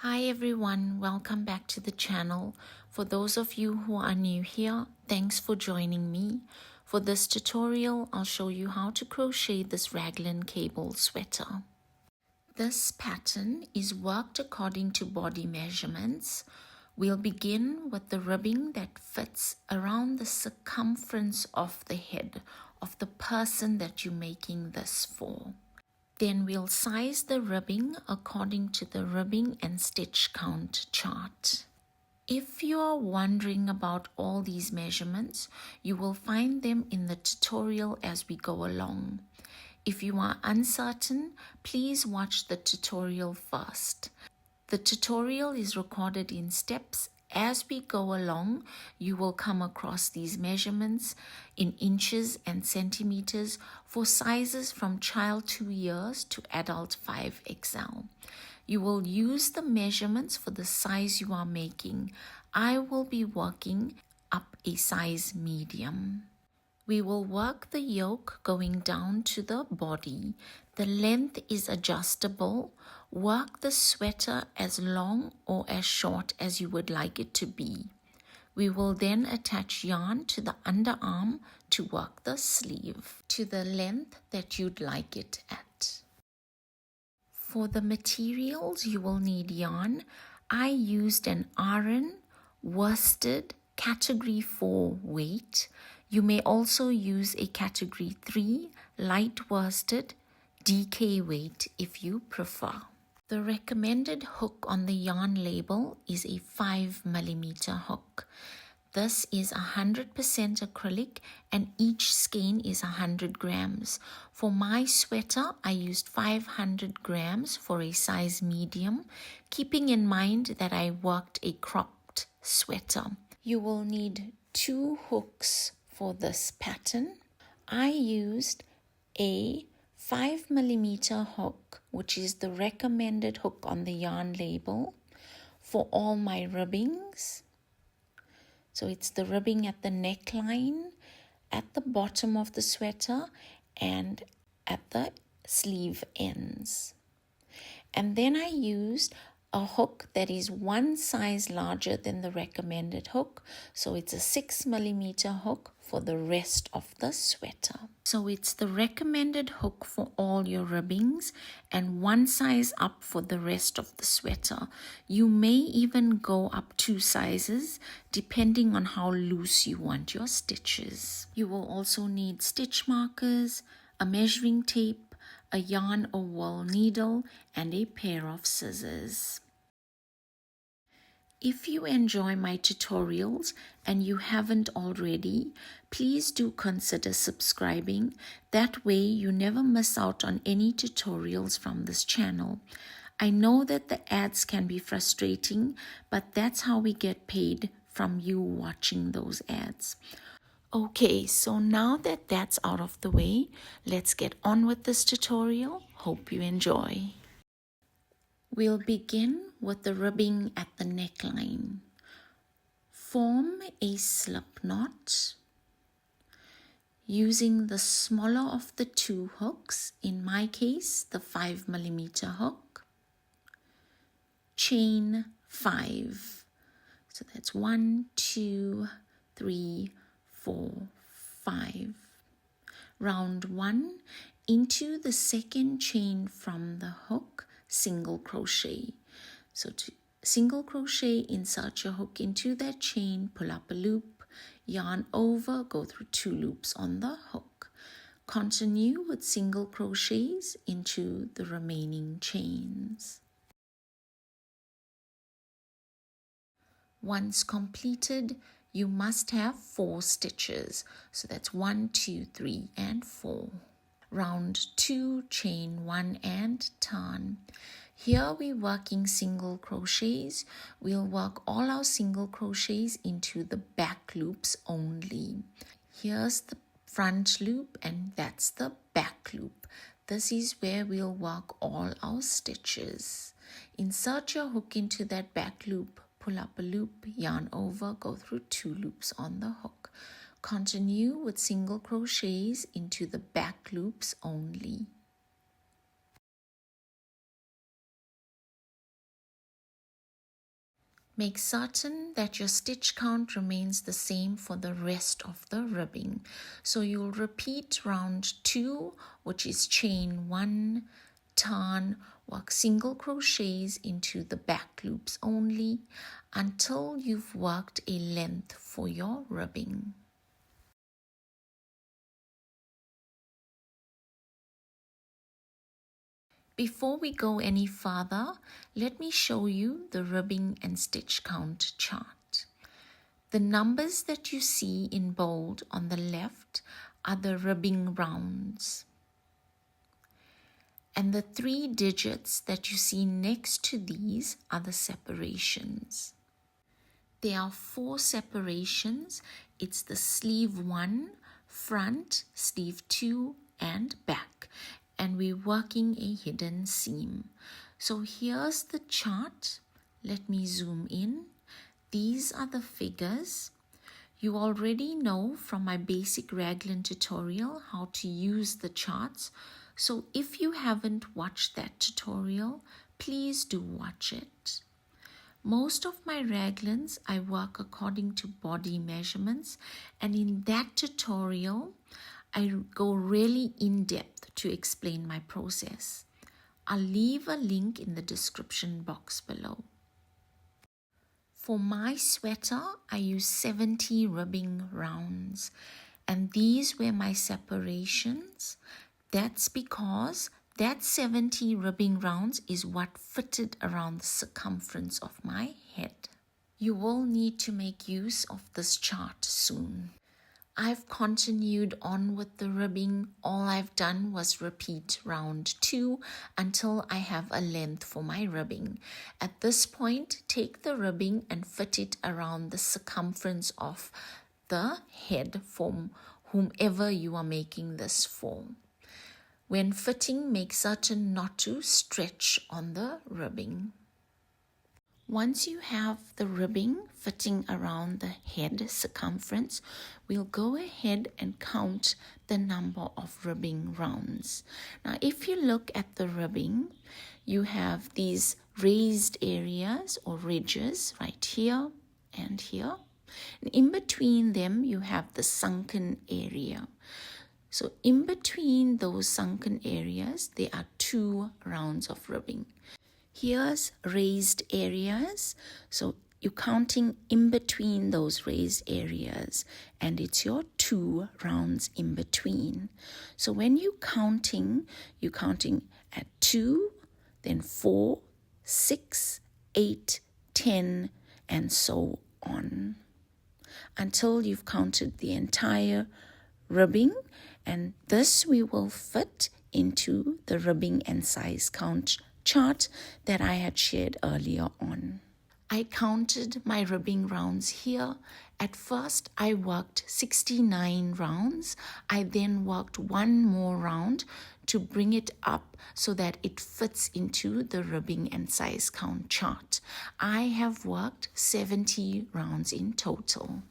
Hi everyone, welcome back to the channel. For those of you who are new here, thanks for joining me. For this tutorial, I'll show you how to crochet this raglan cable sweater. This pattern is worked according to body measurements. We'll begin with the ribbing that fits around the circumference of the head of the person that you're making this for. Then we'll size the ribbing according to the ribbing and stitch count chart. If you are wondering about all these measurements, you will find them in the tutorial as we go along. If you are uncertain, please watch the tutorial first. The tutorial is recorded in steps. As we go along, you will come across these measurements in inches and centimeters for sizes from child 2 years to adult 5XL. You will use the measurements for the size you are making. I will be working up a size medium. We will work the yoke going down to the body. The length is adjustable. Work the sweater as long or as short as you would like it to be. We will then attach yarn to the underarm to work the sleeve to the length that you'd like it at. For the materials, you will need yarn. I used an Aran worsted category 4 weight. You may also use a category 3 light worsted DK weight if you prefer. The recommended hook on the yarn label is a 5mm hook. This is 100% acrylic and each skein is 100 grams. For my sweater, I used 500 grams for a size medium, keeping in mind that I worked a cropped sweater. You will need 2 hooks for this pattern. I used a 5mm hook, which is the recommended hook on the yarn label for all my ribbings. So it's the ribbing at the neckline, at the bottom of the sweater, and at the sleeve ends. And then I used a hook that is 1 size larger than the recommended hook. So it's a 6mm hook for the rest of the sweater. So it's the recommended hook for all your ribbings and 1 size up for the rest of the sweater. You may even go up 2 sizes depending on how loose you want your stitches. You will also need stitch markers, a measuring tape, a yarn or wool needle, and a pair of scissors. If you enjoy my tutorials and you haven't already, please do consider subscribing. That way you never miss out on any tutorials from this channel. I know that the ads can be frustrating, but that's how we get paid, from you watching those ads. Okay, so now that that's out of the way, let's get on with this tutorial. Hope you enjoy. We'll begin with the ribbing at the neckline. Form a slip knot using the smaller of the 2 hooks, in my case the 5mm hook. Chain 5. So that's 1, 2, 3, 4, 5. Round 1 into the second chain from the hook, single crochet. So to single crochet, insert your hook into that chain, pull up a loop, yarn over, go through 2 loops on the hook. Continue with single crochets into the remaining chains. Once completed, you must have 4 stitches. So that's 1, 2, 3, and 4. Round 2, chain 1 and turn. Here we're working single crochets. We'll work all our single crochets into the back loops only. Here's the front loop and that's the back loop. This is where we'll work all our stitches. Insert your hook into that back loop, pull up a loop, yarn over, go through 2 loops on the hook. Continue with single crochets into the back loops only. Make certain that your stitch count remains the same for the rest of the ribbing. So you'll repeat round 2, which is chain 1, turn, work single crochets into the back loops only until you've worked a length for your ribbing. Before we go any further, let me show you the ribbing and stitch count chart. The numbers that you see in bold on the left are the ribbing rounds. And the 3 digits that you see next to these are the separations. There are 4 separations. It's the sleeve 1, front, sleeve 2, and back. And we're working a hidden seam. So here's the chart. Let me zoom in. These are the figures. You already know from my basic raglan tutorial how to use the charts. So if you haven't watched that tutorial, please do watch it. Most of my raglans, I work according to body measurements, and in that tutorial, I go really in depth to explain my process. I'll leave a link in the description box below. For my sweater, I use 70 ribbing rounds, and these were my separations. That's because that 70 ribbing rounds is what fitted around the circumference of my head. You will need to make use of this chart soon. I've continued on with the ribbing. All I've done was repeat round 2 until I have a length for my ribbing. At this point, take the ribbing and fit it around the circumference of the head for whomever you are making this for. When fitting, make certain not to stretch on the ribbing. Once you have the ribbing fitting around the head circumference, we'll go ahead and count the number of ribbing rounds. Now, if you look at the ribbing, you have these raised areas or ridges right here and here. And in between them, you have the sunken area. So in between those sunken areas, there are 2 rounds of ribbing. Here's raised areas. So you're counting in between those raised areas, and it's your 2 rounds in between. So when you're counting at 2, then 4, 6, 8, 10, and so on, until you've counted the entire ribbing. And this we will fit into the ribbing and size count chart that I had shared earlier on. I counted my ribbing rounds here. At first I worked 69 rounds. I then worked 1 more round to bring it up so that it fits into the ribbing and size count chart. I have worked 70 rounds in total.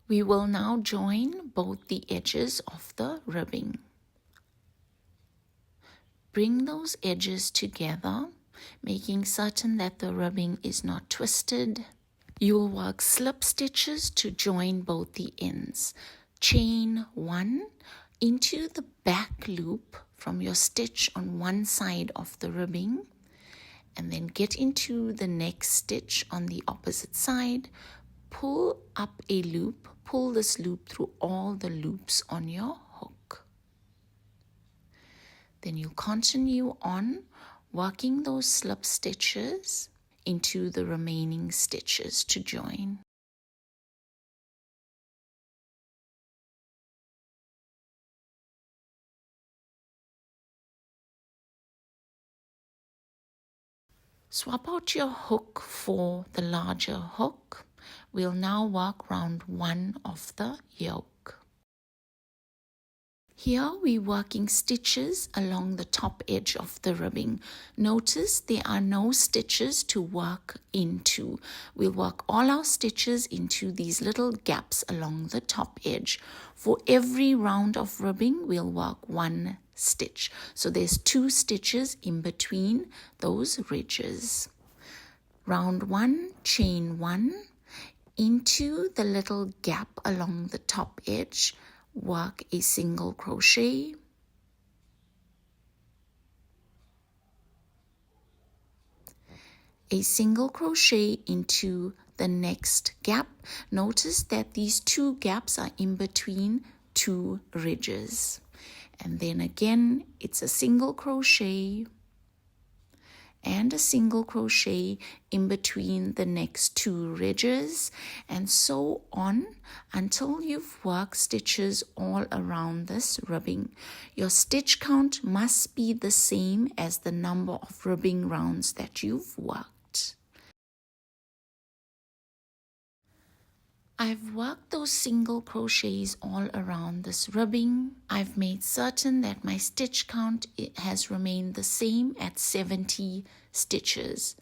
We will now join both the edges of the ribbing. Bring those edges together, making certain that the ribbing is not twisted. You'll work slip stitches to join both the ends. Chain 1 into the back loop from your stitch on one side of the ribbing, and then get into the next stitch on the opposite side. Pull up a loop, pull this loop through all the loops on your hook. Then you continue on working those slip stitches into the remaining stitches to join. Swap out your hook for the larger hook. We'll now work round 1 of the yoke. Here we're working stitches along the top edge of the ribbing. Notice there are no stitches to work into. We'll work all our stitches into these little gaps along the top edge. For every round of ribbing, we'll work 1 stitch. So there's 2 stitches in between those ridges. Round 1, chain 1, into the little gap along the top edge, work a single crochet, a single crochet into the next gap. Notice that these two gaps are in between two ridges. And then again, it's a single crochet and a single crochet in between the next two ridges, and so on until you've worked stitches all around this ribbing. Your stitch count must be the same as the number of ribbing rounds that you've worked. I've worked those single crochets all around this ribbing. I've made certain that my stitch count has remained the same at 70 stitches.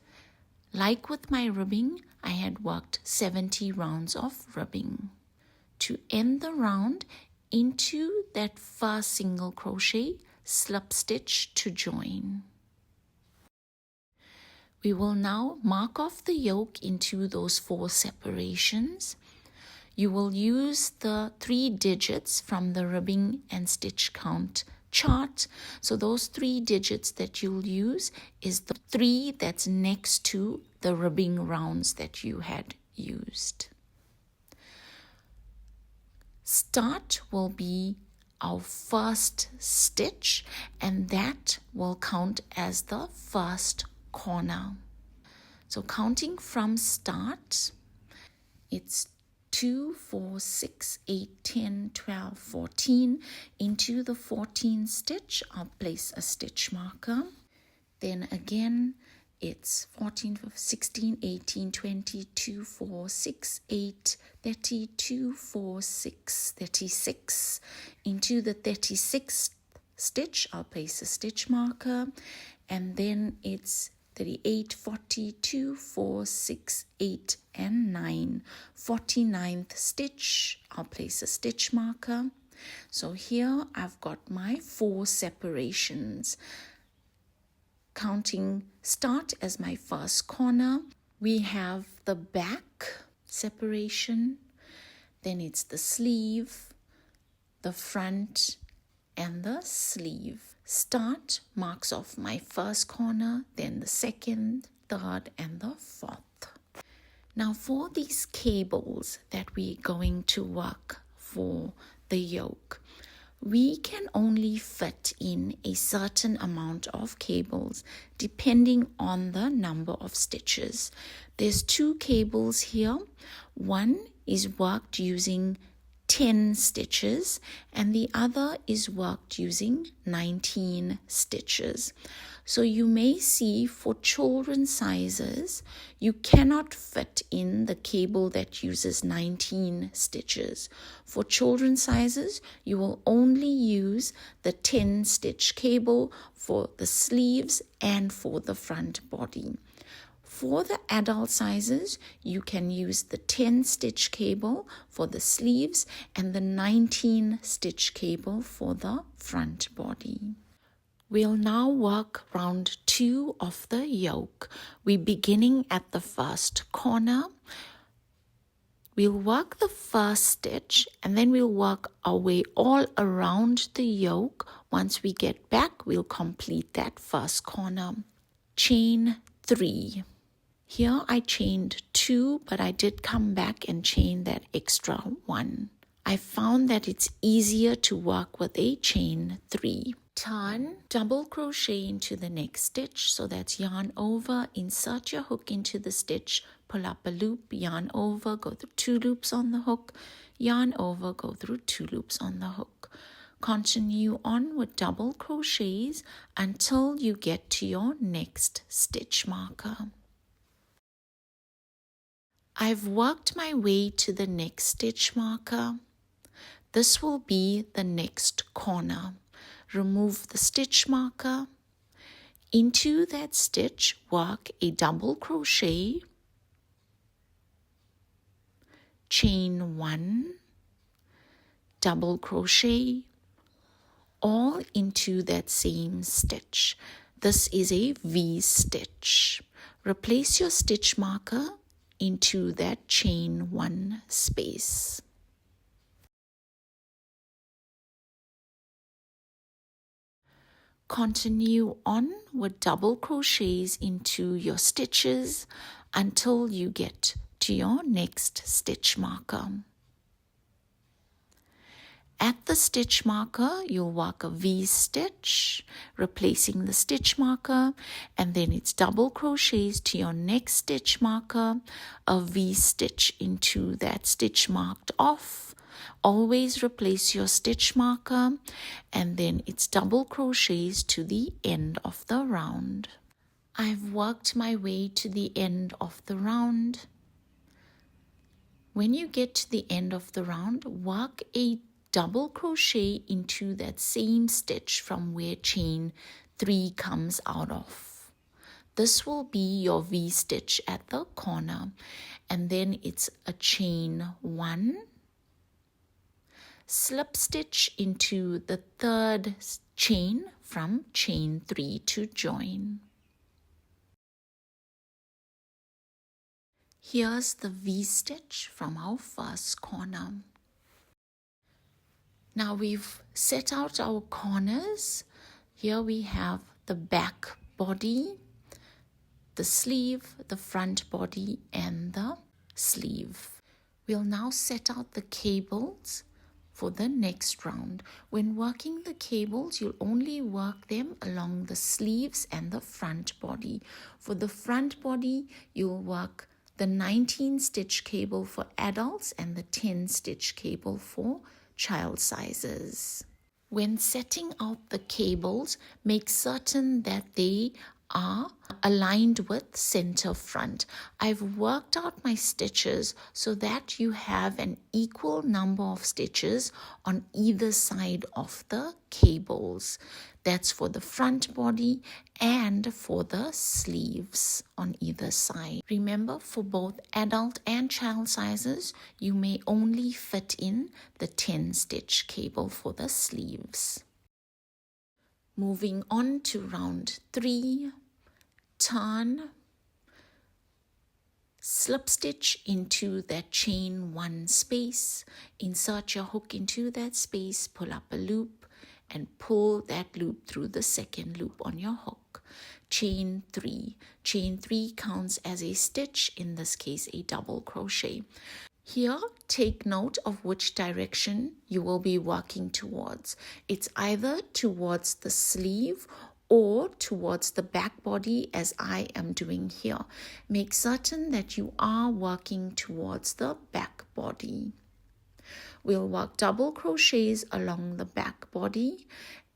Like with my ribbing, I had worked 70 rounds of ribbing. To end the round, into that first single crochet, slip stitch to join. We will now mark off the yoke into those 4 separations. You will use the 3 digits from the ribbing and stitch count chart. So those 3 digits that you'll use is the 3 that's next to the ribbing rounds that you had used. Start will be our first stitch, and that will count as the first corner. So counting from start, it's 2, 4, 6, 8, 10, 12, 14. Into the 14th stitch, I'll place a stitch marker. Then again, it's 14, 16, 18, 20, 2, 4, 6, 8, 30, 2, 4, 6, 36. Into the 36th stitch, I'll place a stitch marker. And then it's 38, 40, 2, 4, 6, 8, and 9. 49th stitch, I'll place a stitch marker. So here I've got my 4 separations. Counting start as my first corner, we have the back separation, then it's the sleeve, the front, and the sleeve. Start marks off my first corner, then the second, third, and the 4th. Now for these cables that we're going to work for the yoke, we can only fit in a certain amount of cables depending on the number of stitches. There's 2 cables here. One is worked using 10 stitches and the other is worked using 19 stitches. So you may see for children's sizes, you cannot fit in the cable that uses 19 stitches. For children's sizes, you will only use the 10 stitch cable for the sleeves and for the front body. For the adult sizes, you can use the 10 stitch cable for the sleeves and the 19 stitch cable for the front body. We'll now work round 2 of the yoke. We're beginning at the first corner. We'll work the first stitch and then we'll work our way all around the yoke. Once we get back, we'll complete that first corner. Chain 3. Here I chained 2, but I did come back and chain that extra 1. I found that it's easier to work with a chain 3. Turn, double crochet into the next stitch, so that's yarn over, insert your hook into the stitch, pull up a loop, yarn over, go through 2 loops on the hook, yarn over, go through 2 loops on the hook. Continue on with double crochets until you get to your next stitch marker. I've worked my way to the next stitch marker. This will be the next corner. Remove the stitch marker. Into that stitch, work a double crochet, chain 1, double crochet, all into that same stitch. This is a V stitch. Replace your stitch marker into that chain 1 space. Continue on with double crochets into your stitches until you get to your next stitch marker. At the stitch marker, you'll work a V-stitch, replacing the stitch marker, and then it's double crochets to your next stitch marker, a V-stitch into that stitch marked off. Always replace your stitch marker, and then it's double crochets to the end of the round. I've worked my way to the end of the round. When you get to the end of the round, work a double crochet into that same stitch from where chain 3 comes out of. This will be your V-stitch at the corner, and then it's a chain 1, slip stitch into the 3rd chain from chain 3 to join. Here's the V-stitch from our first corner. Now we've set out our corners. Here we have the back body, the sleeve, the front body, and the sleeve. We'll now set out the cables for the next round. When working the cables, you'll only work them along the sleeves and the front body. For the front body, you'll work the 19 stitch cable for adults and the 10 stitch cable for child sizes. When setting out the cables, make certain that they are aligned with center front. I've worked out my stitches so that you have an equal number of stitches on either side of the cables. That's for the front body and for the sleeves on either side. Remember, for both adult and child sizes, you may only fit in the 10 stitch cable for the sleeves. Moving on to round 3, turn, slip stitch into that chain 1 space, insert your hook into that space, pull up a loop, and pull that loop through the second loop on your hook. Chain 3. Chain 3 counts as a stitch, in this case a double crochet. Here, take note of which direction you will be working towards. It's either towards the sleeve or towards the back body, as I am doing here. Make certain that you are working towards the back body. We'll work double crochets along the back body,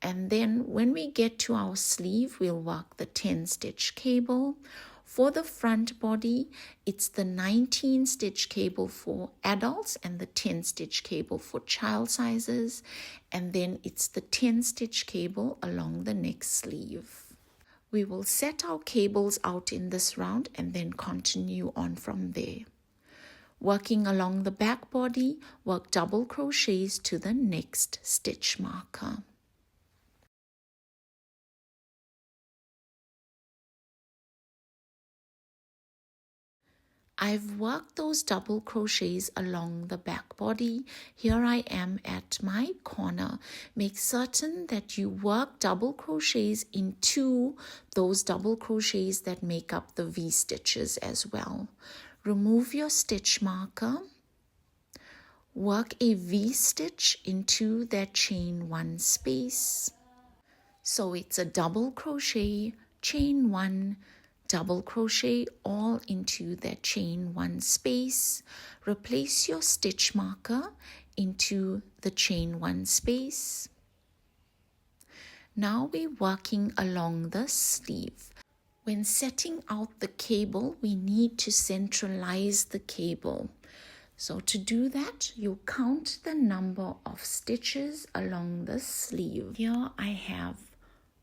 and then when we get to our sleeve, we'll work the 10 stitch cable. For the front body, it's the 19 stitch cable for adults and the 10 stitch cable for child sizes, and then it's the 10 stitch cable along the next sleeve. We will set our cables out in this round and then continue on from there. Working along the back body, work double crochets to the next stitch marker. I've worked those double crochets along the back body. Here I am at my corner. Make certain that you work double crochets into those double crochets that make up the V stitches as well. Remove your stitch marker. Work a V stitch into that chain 1 space. So it's a double crochet, chain 1, double crochet all into that chain 1 space. Replace your stitch marker into the chain 1 space. Now we're working along the sleeve. When setting out the cable, we need to centralize the cable. So to do that, you count the number of stitches along the sleeve. Here I have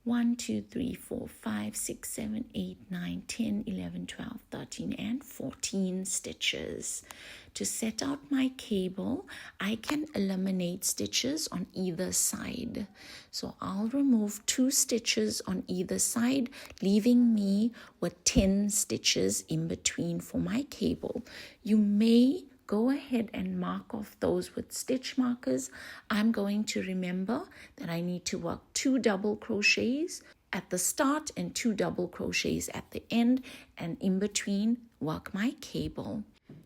1, 2, 3, 4, 5, 6, 7, 8, 9, 10, 11, 12, 13, and 14 stitches. To set out my cable, I can eliminate stitches on either side. So I'll remove 2 stitches on either side, leaving me with 10 stitches in between for my cable. You may go ahead and mark off those with stitch markers. I'm going to remember that I need to work 2 double crochets at the start and 2 double crochets at the end, and in between work my cable.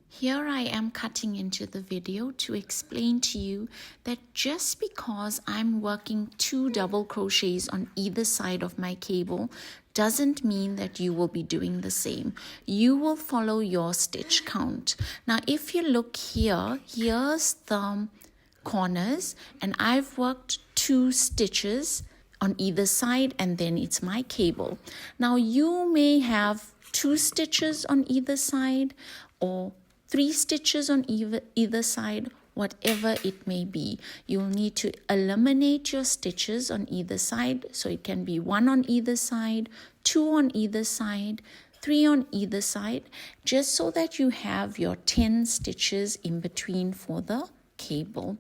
Here I am cutting into the video to explain to you that just because I'm working 2 double crochets on either side of my cable doesn't mean that you will be doing the same. You will follow your stitch count. Now if you look here, here's the corners, and I've worked 2 stitches on either side, and then it's my cable. Now you may have 2 stitches on either side or 3 stitches on either side, whatever it may be. You'll need to eliminate your stitches on either side, so it can be 1 on either side, 2 on either side, 3 on either side, just so that you have your 10 stitches in between for the cable.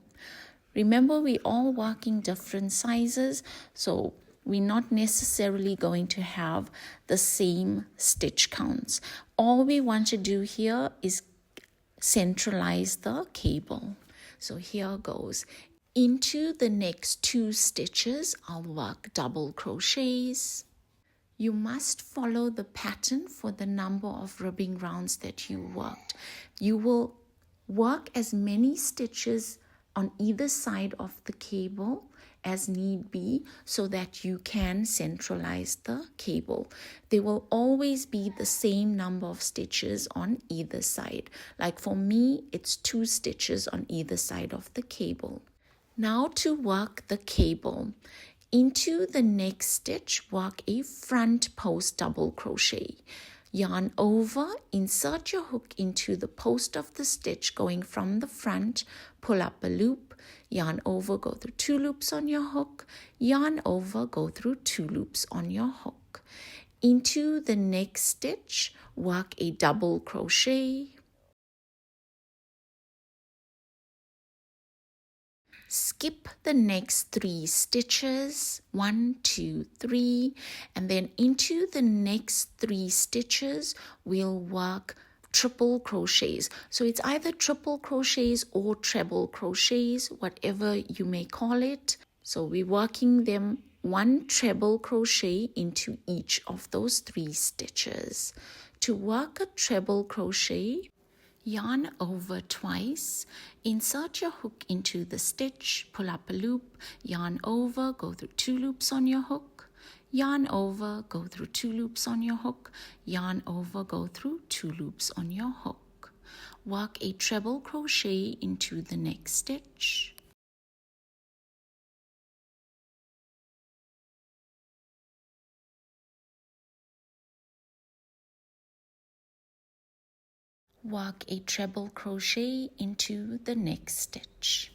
Remember, we're all working different sizes, so we're not necessarily going to have the same stitch counts. All we want to do here is centralize the cable. So here goes. Into the next 2 stitches, I'll work double crochets. You must follow the pattern for the number of ribbing rounds that you worked. You will work as many stitches on either side of the cable as need be, so that you can centralize the cable. There will always be the same number of stitches on either side. Like for me, it's 2 stitches on either side of the cable. Now to work the cable. Into the next stitch, work a front post double crochet. Yarn over, insert your hook into the post of the stitch going from the front, pull up a loop, yarn over, go through 2 loops on your hook, yarn over, go through 2 loops on your hook. Into the next stitch, work a double crochet. Skip the next 3 stitches, 1, 2, 3, and then into the next 3 stitches, we'll work triple crochets. So it's either triple crochets or treble crochets, whatever you may call it. So we're working them 1 treble crochet into each of those 3 stitches. To work a treble crochet, yarn over twice, insert your hook into the stitch, pull up a loop, yarn over, go through 2 loops on your hook, yarn over, go through 2 loops on your hook, yarn over, go through 2 loops on your hook. Work a treble crochet into the next stitch. Work a treble crochet into the next stitch.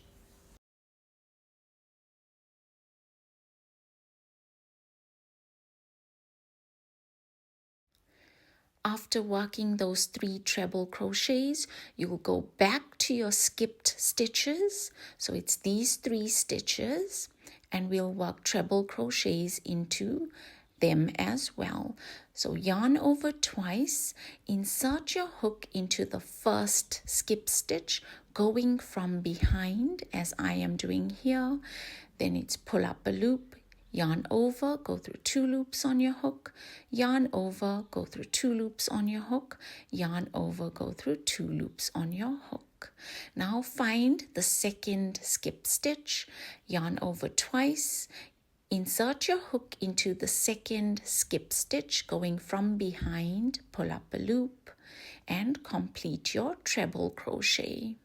After working those 3 treble crochets, you'll go back to your skipped stitches. So it's these 3 stitches, and we'll work treble crochets into them as well. So yarn over twice, insert your hook into the first skip stitch, going from behind as I am doing here. Then it's pull up a loop, yarn over, go through 2 loops on your hook, yarn over, go through 2 loops on your hook, yarn over, go through 2 loops on your hook. Now find the second skip stitch, yarn over twice, insert your hook into the second skip stitch going from behind, pull up a loop, and complete your treble crochet.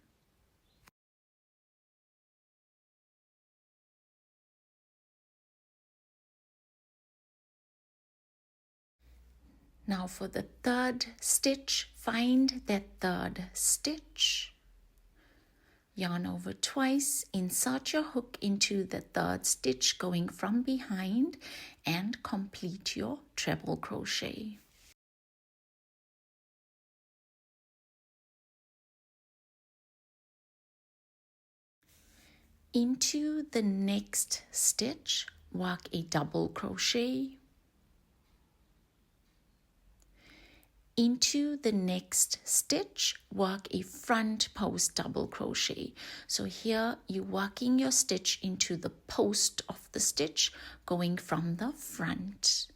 Now for the third stitch, find that third stitch, Yarn over twice, insert your hook into the third stitch going from behind and complete your treble crochet. Into the next stitch, work a double crochet. Into the next stitch, work a front post double crochet. So here you're working your stitch into the post of the stitch going from the front.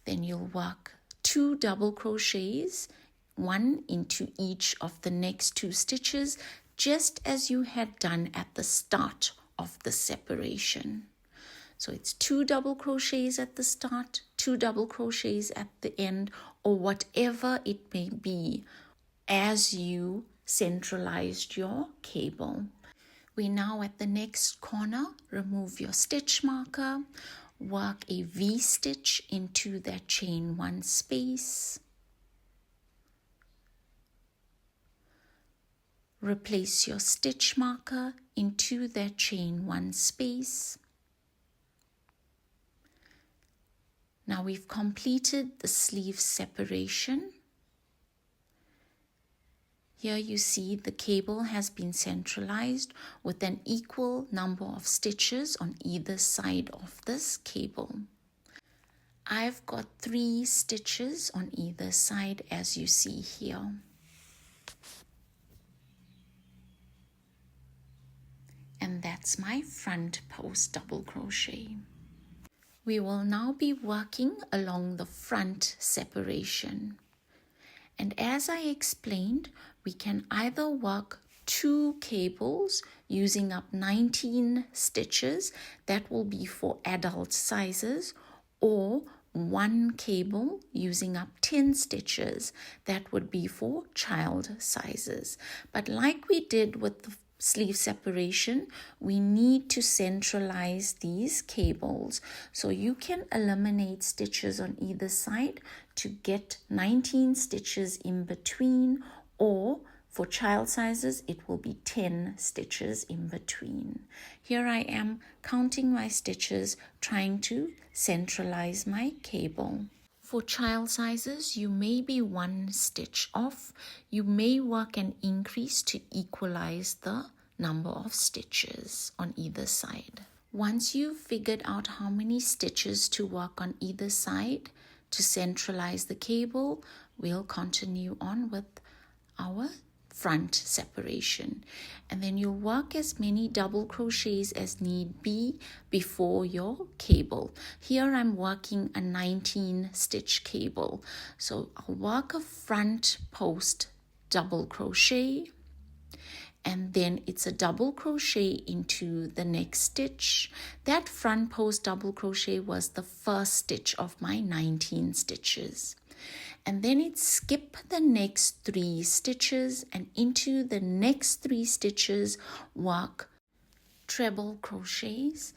Then you'll work 2 double crochets, one into each of the next 2 stitches, just as you had done at the start of the separation. So it's 2 double crochets at the start, 2 double crochets at the end, or whatever it may be as you centralized your cable. We're now at the next corner. Remove your stitch marker, work a V-stitch into that chain 1 space. Replace your stitch marker into that chain 1 space. Now we've completed the sleeve separation. Here you see the cable has been centralized with an equal number of stitches on either side of this cable. I've got 3 stitches on either side as you see here. And that's my front post double crochet. We will now be working along the front separation. And as I explained, we can either work 2 cables using up 19 stitches, that will be for adult sizes, or 1 cable using up 10 stitches, that would be for child sizes. But like we did with the sleeve separation, we need to centralize these cables. So you can eliminate stitches on either side to get 19 stitches in between, or for child sizes it will be 10 stitches in between. Here I am counting my stitches, trying to centralize my cable. For child sizes, you may be 1 stitch off. You may work an increase to equalize the number of stitches on either side. Once you've figured out how many stitches to work on either side to centralize the cable, we'll continue on with our front separation. And then you'll work as many double crochets as need be before your cable. Here I'm working a 19 stitch cable. So I'll work a front post double crochet, and then it's a double crochet into the next stitch. That front post double crochet was the first stitch of my 19 stitches. And then it's skip the next 3 stitches, and into the next 3 stitches work treble crochets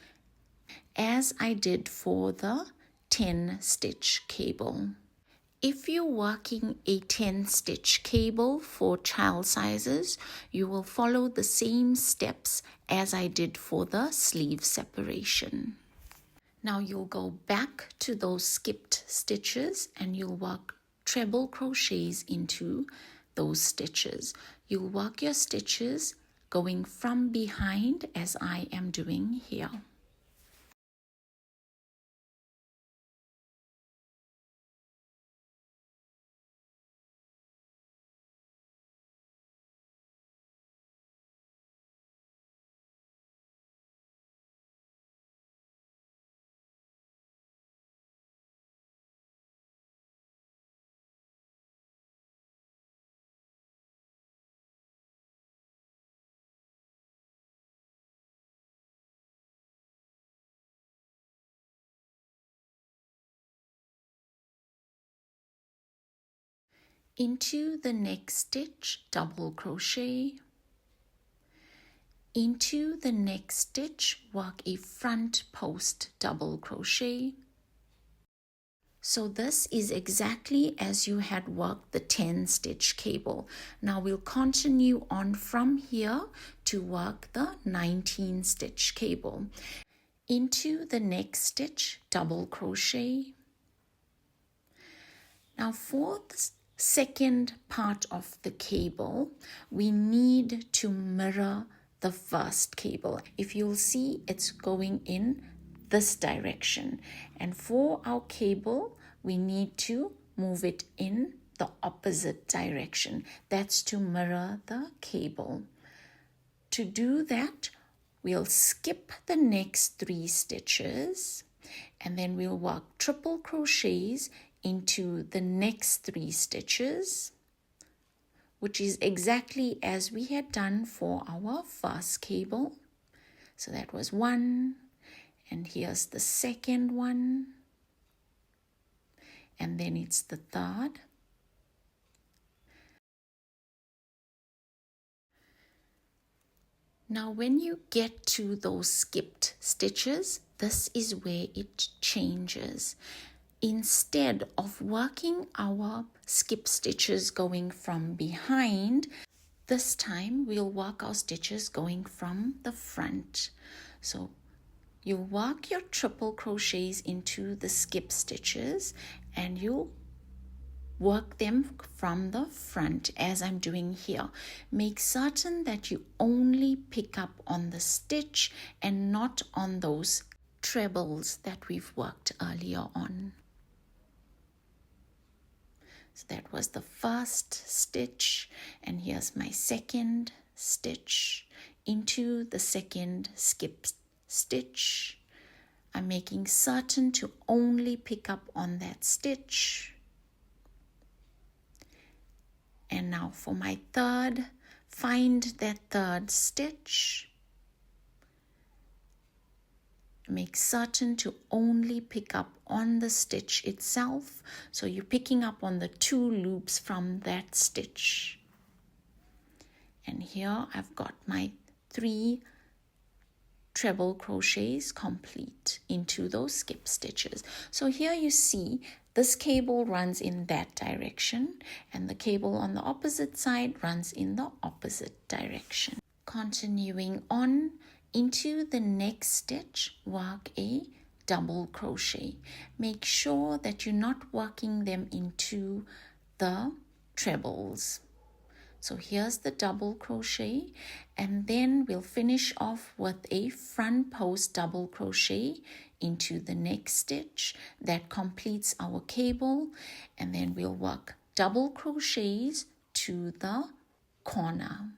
as I did for the 10 stitch cable. If you're working a 10 stitch cable for child sizes, you will follow the same steps as I did for the sleeve separation. Now you'll go back to those skipped stitches and you'll work treble crochets into those stitches. You'll work your stitches going from behind as I am doing here. Into the next stitch, double crochet. Into the next stitch, work a front post double crochet. So this is exactly as you had worked the 10 stitch cable. Now we'll continue on from here to work the 19 stitch cable. Into the next stitch, double crochet. Now for the second part of the cable, we need to mirror the first cable. If you'll see, it's going in this direction, and for our cable we need to move it in the opposite direction. That's to mirror the cable. To do that, we'll skip the next 3 stitches, and then we'll work triple crochets into the next 3 stitches, which is exactly as we had done for our first cable. So that was 1, and here's the second one, and then it's the third. Now when you get to those skipped stitches, this is where it changes. Instead of working our skip stitches going from behind, this time we'll work our stitches going from the front. So you work your triple crochets into the skip stitches, and you'll work them from the front as I'm doing here. Make certain that you only pick up on the stitch and not on those trebles that we've worked earlier on. So that was the first stitch, and here's my second stitch into the second skip stitch. I'm making certain to only pick up on that stitch. And now for my third, find that third stitch. Make certain to only pick up on the stitch itself. So you're picking up on the 2 loops from that stitch. And here I've got my 3 treble crochets complete into those skip stitches. So here you see this cable runs in that direction, and the cable on the opposite side runs in the opposite direction. Continuing on into the next stitch, work a double crochet. Make sure that you're not working them into the trebles. So here's the double crochet, and then we'll finish off with a front post double crochet into the next stitch. That completes our cable, and then we'll work double crochets to the corner.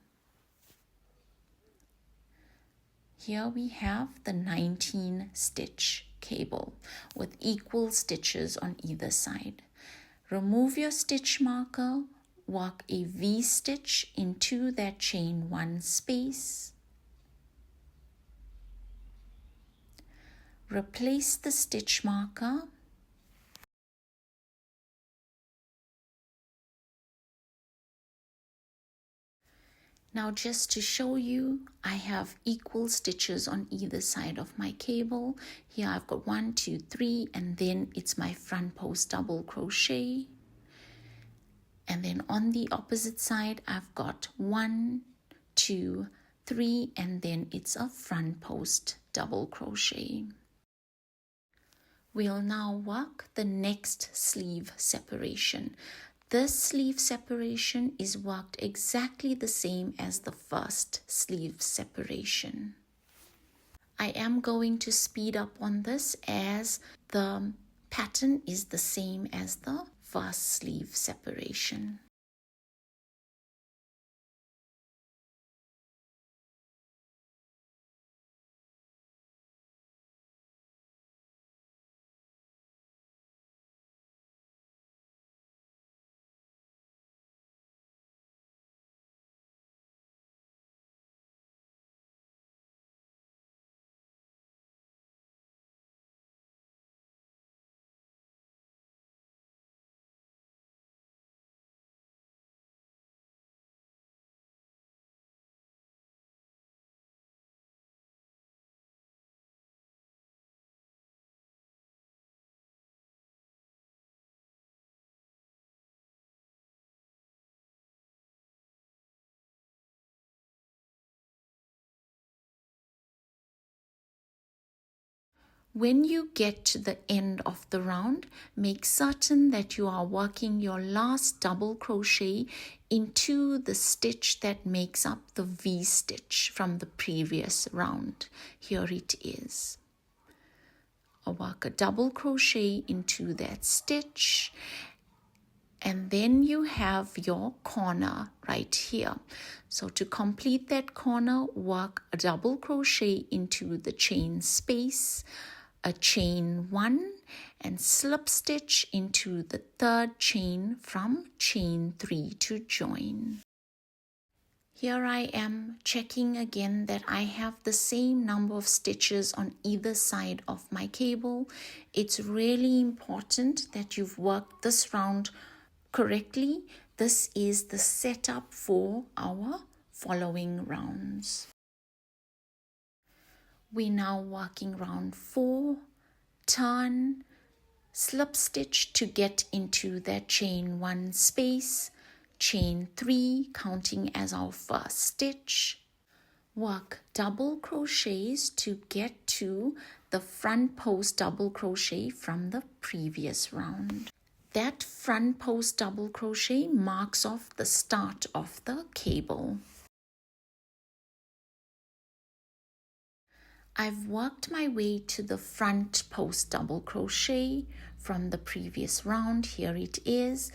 Here we have the 19 stitch cable with equal stitches on either side. Remove your stitch marker, work a V-stitch into that chain 1 space. Replace the stitch marker. Now just to show you, I have equal stitches on either side of my cable. Here I've got 1, 2, 3, and then it's my front post double crochet. And then on the opposite side, I've got 1, 2, 3, and then it's a front post double crochet. We'll now work the next sleeve separation. This sleeve separation is worked exactly the same as the first sleeve separation. I am going to speed up on this as the pattern is the same as the first sleeve separation. When you get to the end of the round, make certain that you are working your last double crochet into the stitch that makes up the V stitch from the previous round. Here it is. I'll work a double crochet into that stitch, and then you have your corner right here. So to complete that corner, work a double crochet into the chain space, a chain 1, and slip stitch into the third chain from chain 3 to join. Here I am checking again that I have the same number of stitches on either side of my cable. It's really important that you've worked this round correctly. This is the setup for our following rounds. We're now working round 4, turn, slip stitch to get into that chain 1 space, chain 3 counting as our first stitch, work double crochets to get to the front post double crochet from the previous round. That front post double crochet marks off the start of the cable. I've worked my way to the front post double crochet from the previous round. Here it is.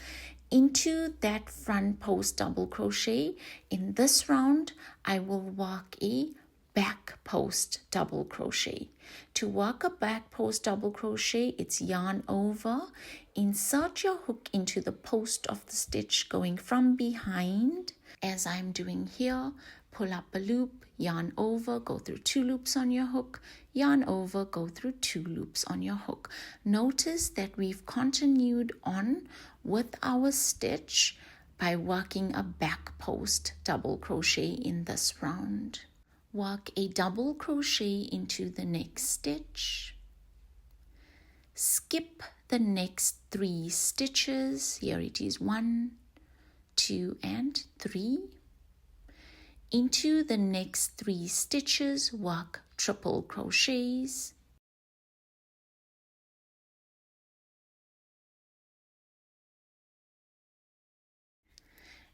Into that front post double crochet. In this round, I will work a back post double crochet. To work a back post double crochet, it's yarn over, insert your hook into the post of the stitch going from behind, as I'm doing here. Pull up a loop, yarn over, go through 2 loops on your hook, yarn over, go through 2 loops on your hook. Notice that we've continued on with our stitch by working a back post double crochet in this round. Work a double crochet into the next stitch. Skip the next 3 stitches. Here it is 1, 2, and 3. Into the next 3 stitches, work triple crochets.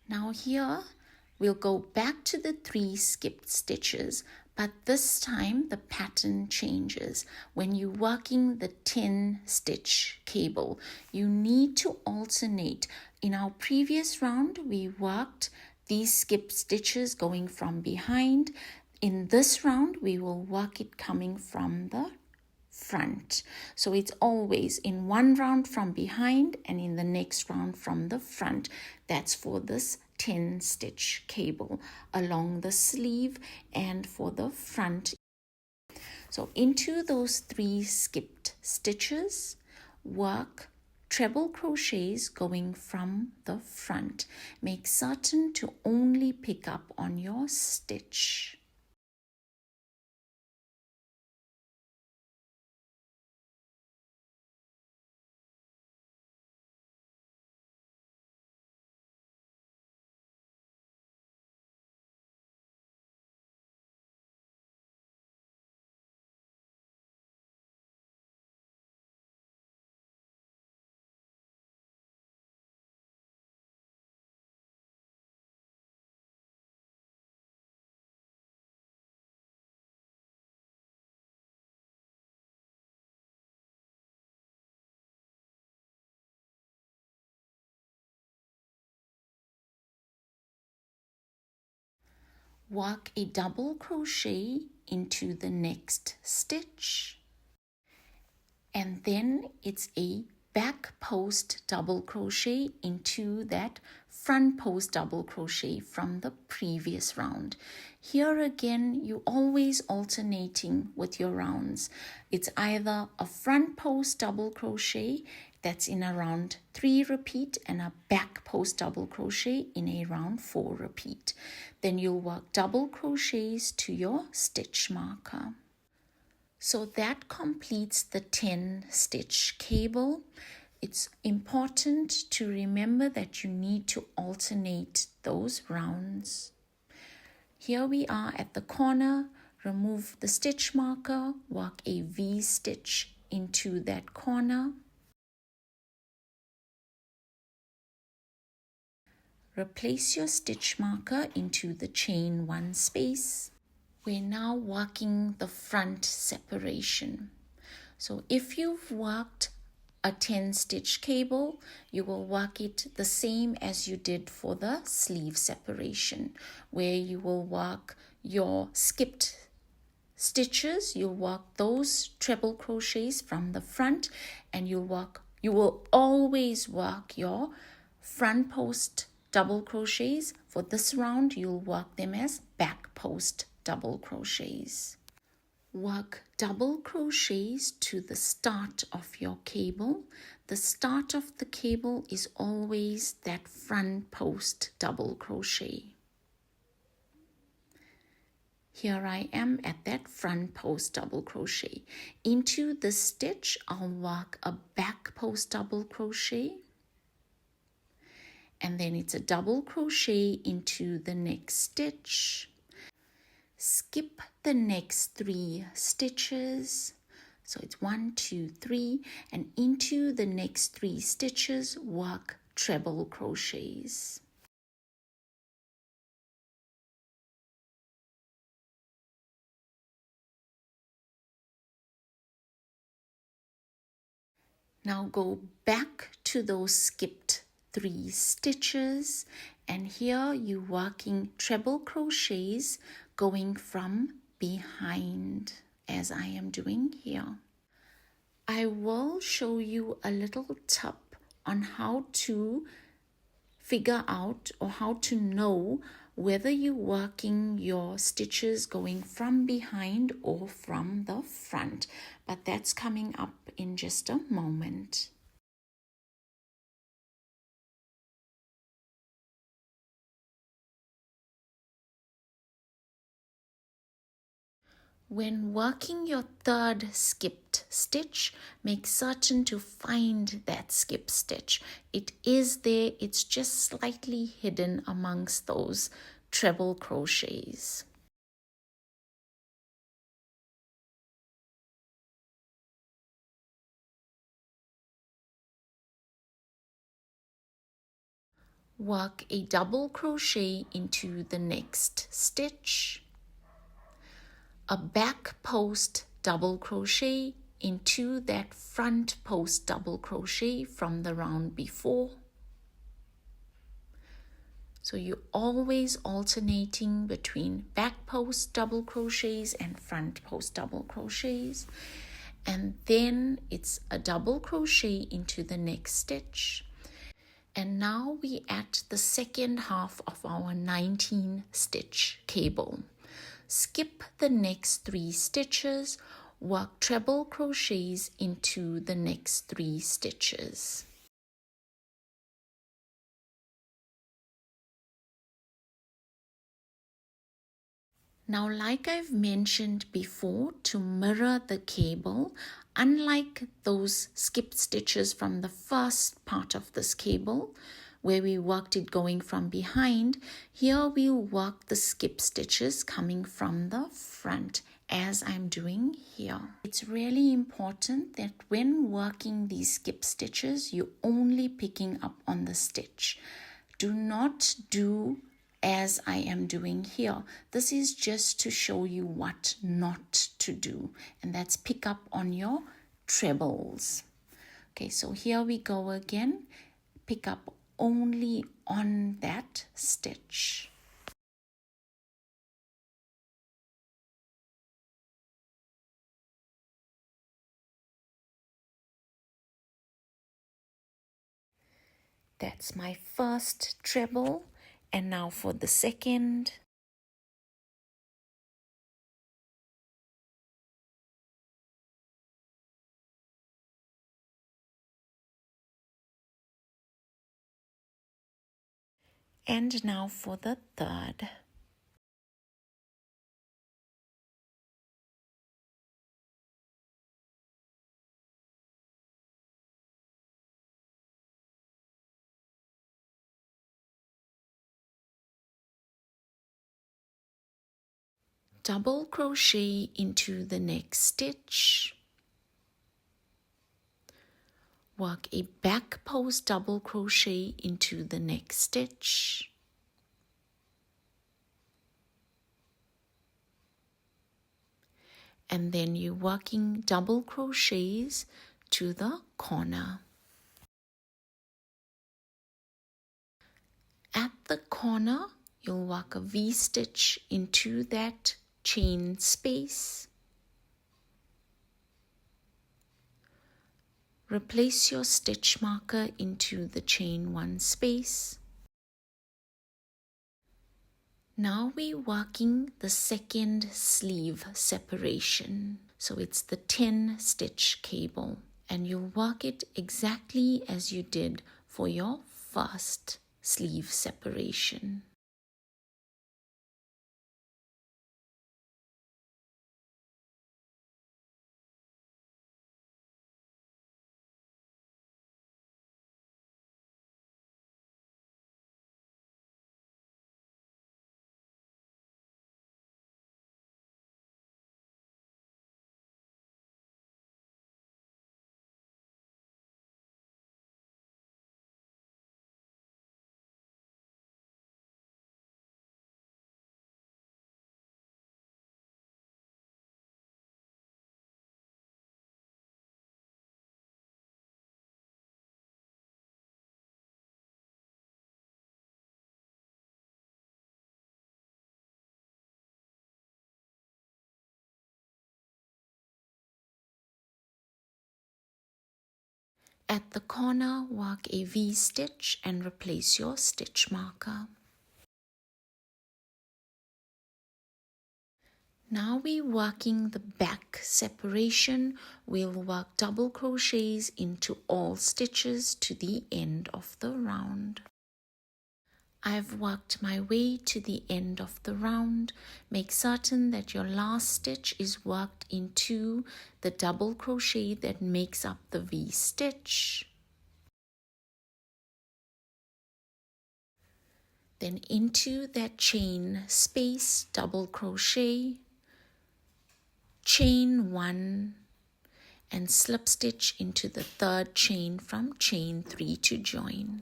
Now here, we'll go back to the 3 skipped stitches, but this time the pattern changes. When you're working the 10 stitch cable, you need to alternate. In our previous round, we worked these skip stitches going from behind. In this round, we will work it coming from the front. So it's always in one round from behind and in the next round from the front. That's for this 10 stitch cable along the sleeve and for the front. So into those 3 skipped stitches, work treble crochets going from the front. Make certain to only pick up on your stitch. Work a double crochet into the next stitch, and then it's a back post double crochet into that front post double crochet from the previous round. Here again, you always alternating with your rounds. It's either a front post double crochet that's in a round 3 repeat and a back post double crochet in a round 4 repeat. Then you'll work double crochets to your stitch marker. So that completes the 10 stitch cable. It's important to remember that you need to alternate those rounds. Here we are at the corner. Remove the stitch marker, work a V-stitch into that corner. Replace your stitch marker into the chain 1 space. We're now working the front separation. So if you've worked a 10 stitch cable, you will work it the same as you did for the sleeve separation, where you will work your skipped stitches. You'll work those treble crochets from the front, and you will always work your front post double crochets. For this round, you'll work them as back post double crochets. Work double crochets to the start of your cable. The start of the cable is always that front post double crochet. Here I am at that front post double crochet. Into the stitch, I'll work a back post double crochet, and then it's a double crochet into the next stitch. Skip the next 3 stitches. So it's 1, 2, 3, and into the next 3 stitches, work treble crochets. Now go back to those skipped 3 stitches, and here you're working treble crochets going from behind, as I am doing here. I will show you a little tip on how to figure out or how to know whether you're working your stitches going from behind or from the front, but that's coming up in just a moment. When working your 3rd skipped stitch, make certain to find that skip stitch. It is there, it's just slightly hidden amongst those treble crochets. Work a double crochet into the next stitch, a back post double crochet into that front post double crochet from the round before. So you're always alternating between back post double crochets and front post double crochets, and then it's a double crochet into the next stitch. And now we at the second half of our 19 stitch cable. Skip the next 3 stitches, work treble crochets into the next 3 stitches. Now, like I've mentioned before, to mirror the cable, unlike those skipped stitches from the first part of this cable, where we worked it going from behind, here we'll work the skip stitches coming from the front, as I'm doing here. It's really important that when working these skip stitches, you're only picking up on the stitch. Do not do as I am doing here. This is just to show you what not to do, and that's pick up on your trebles. Okay, so here we go again. Pick up only on that stitch. That's my first treble, and now for the second. And now for the third. double crochet into the next stitch, work a back post double crochet into the next stitch, and then you're working double crochets to the corner. At the corner, you'll work a V-stitch into that chain space. Replace your stitch marker into the chain 1 space. Now we're working the second sleeve separation. So it's the 10 stitch cable, and you'll work it exactly as you did for your first sleeve separation. At the corner, work a V-stitch and replace your stitch marker. Now we're working the back separation. We'll work double crochets into all stitches to the end of the round. I've worked my way to the end of the round. Make certain that your last stitch is worked into the double crochet that makes up the V-stitch. Then into that chain space, double crochet, chain 1, and slip stitch into the third chain from chain 3 to join.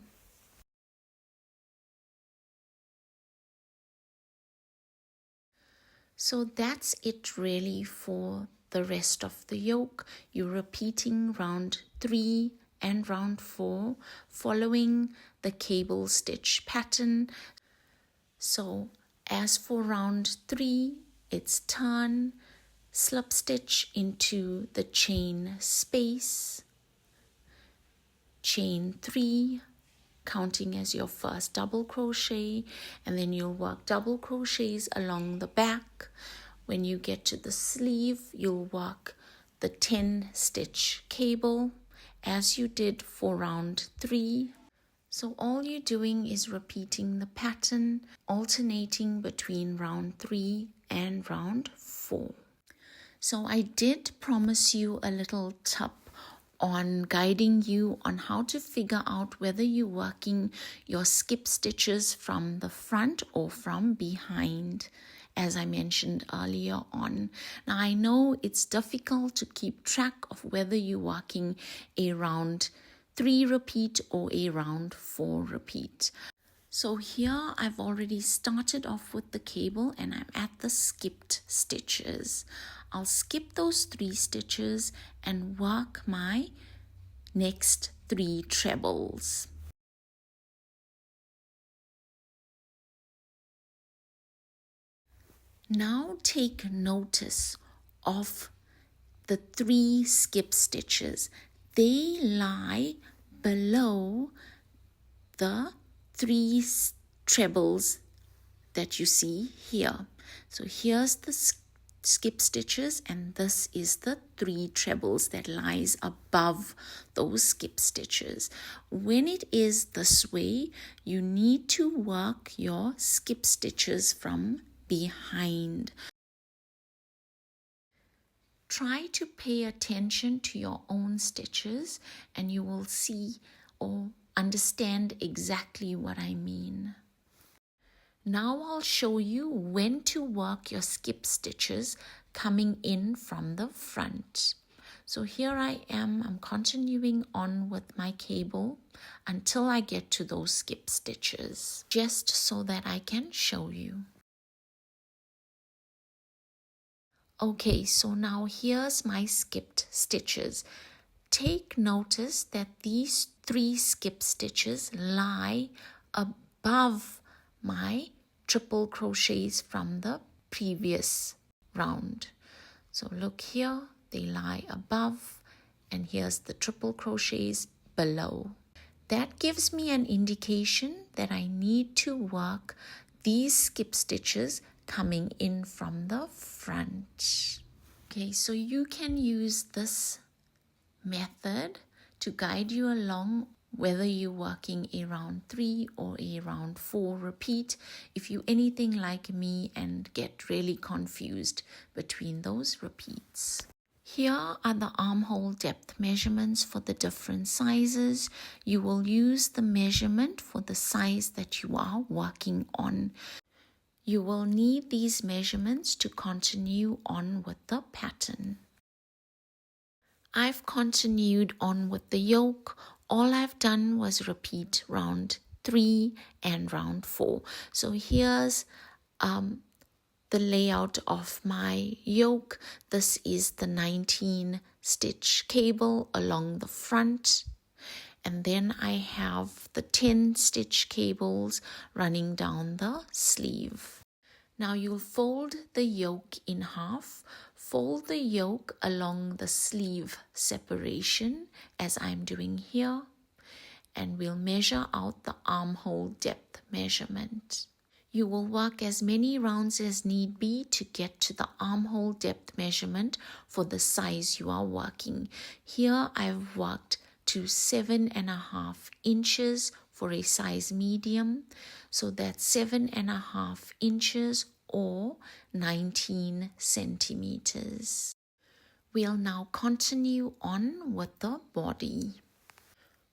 So that's it really for the rest of the yoke. You're repeating round 3 and round 4 following the cable stitch pattern. So as for round 3, it's turn, slip stitch into the chain space, chain 3, counting as your first double crochet, and then you'll work double crochets along the back. When you get to the sleeve, you'll work the 10 stitch cable as you did for round 3. So all you're doing is repeating the pattern, alternating between round 3 and round 4. So I did promise you a little tip on guiding you on how to figure out whether you're working your skip stitches from the front or from behind, as I mentioned earlier on. Now I know it's difficult to keep track of whether you're working a round 3 repeat or a round 4 repeat. So here I've already started off with the cable and I'm at the skipped stitches. I'll skip those 3 stitches and work my next 3 trebles. Now take notice of the 3 skip stitches. They lie below the 3 trebles that you see here. So here's the skip stitches and this is the 3 trebles that lies above those skip stitches. When it is this way, you need to work your skip stitches from behind. Try to pay attention to your own stitches and you will see or understand exactly what I mean. Now I'll show you when to work your skip stitches coming in from the front. So here I am, I'm continuing on with my cable until I get to those skip stitches, just so that I can show you. Okay, so now here's my skipped stitches. Take notice that these 3 skip stitches lie above my triple crochets from the previous round. So look here, they lie above, and here's the triple crochets below. That gives me an indication that I need to work these skip stitches coming in from the front. Okay, so you can use this method to guide you along whether you're working a round 3 or a round 4 repeat, if you're anything like me and get really confused between those repeats. Here are the armhole depth measurements for the different sizes. You will use the measurement for the size that you are working on. You will need these measurements to continue on with the pattern. I've continued on with the yoke. All I've done was repeat round 3 and round 4. So here's the layout of my yoke. This is the 19 stitch cable along the front. And then I have the 10 stitch cables running down the sleeve. Now you'll fold the yoke in half. Fold the yoke along the sleeve separation as I'm doing here, and we'll measure out the armhole depth measurement. You will work as many rounds as need be to get to the armhole depth measurement for the size you are working. Here I've worked to 7.5 inches for a size medium, so that's 7.5 inches or 19 centimeters. We'll now continue on with the body.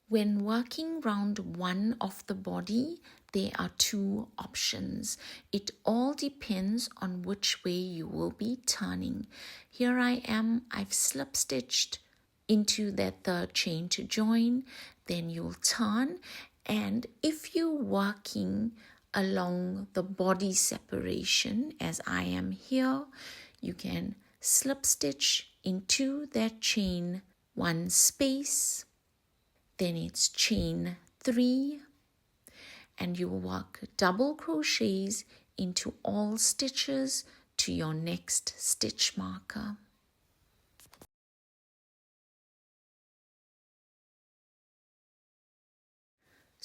When working round 1 of the body, there are 2 options. It all depends on which way you will be turning. Here I am, I've slip stitched into that 3rd chain to join, then you'll turn, and if you're working along the body separation as I am here, you can slip stitch into that chain 1 space, then it's chain 3, and you will work double crochets into all stitches to your next stitch marker.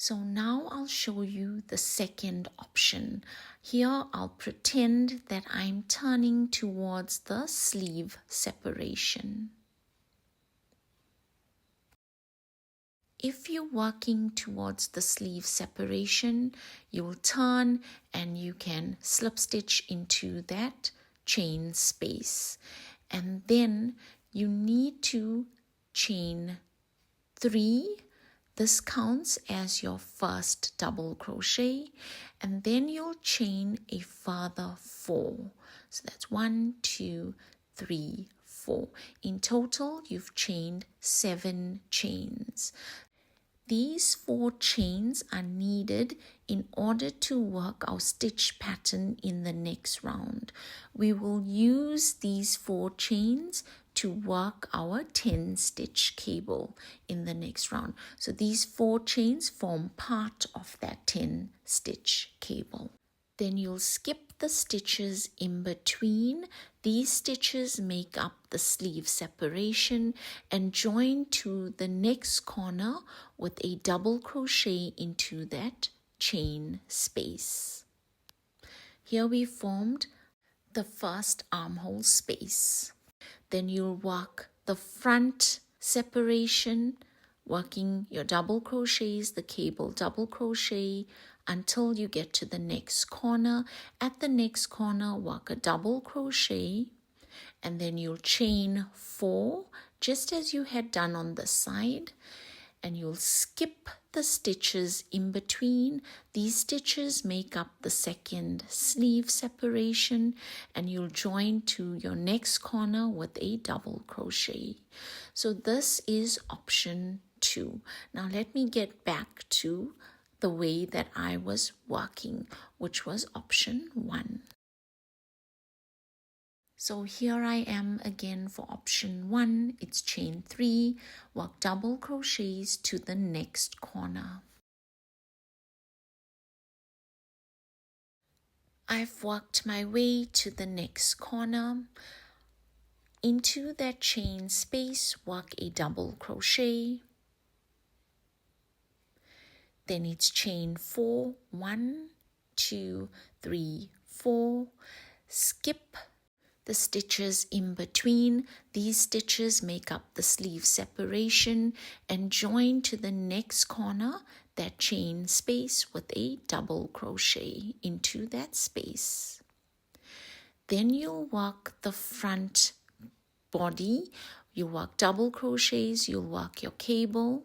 So now I'll show you the second option. Here I'll pretend that I'm turning towards the sleeve separation. If you're working towards the sleeve separation, you'll turn and you can slip stitch into that chain space. And then you need to chain 3. This counts as your first double crochet, and then you'll chain a further 4. So that's 1, 2, 3, 4. In total, you've chained 7 chains. These 4 chains are needed in order to work our stitch pattern in the next round. We will use these 4 chains to work our 10 stitch cable in the next round. So these 4 chains form part of that 10 stitch cable. Then you'll skip the stitches in between. These stitches make up the sleeve separation and join to the next corner with a double crochet into that chain space. Here we formed the first armhole space. Then you'll work the front separation, working your double crochets, the cable double crochet until you get to the next corner. At the next corner, work a double crochet, and then you'll chain 4 just as you had done on the side. and you'll skip the stitches in between. These stitches make up the second sleeve separation, and you'll join to your next corner with a double crochet. So this is option 2. Now let me get back to the way that I was working, which was option 1. So here I am again for option 1. It's chain 3, work double crochets to the next corner. I've worked my way to the next corner. Into that chain space, work a double crochet. Then it's chain 4, 1, 2, 3, 4. Skip the stitches in between. These stitches make up the sleeve separation, and join to the next corner, that chain space, with a double crochet into that space. Then you'll work the front body. You work double crochets, you'll work your cable,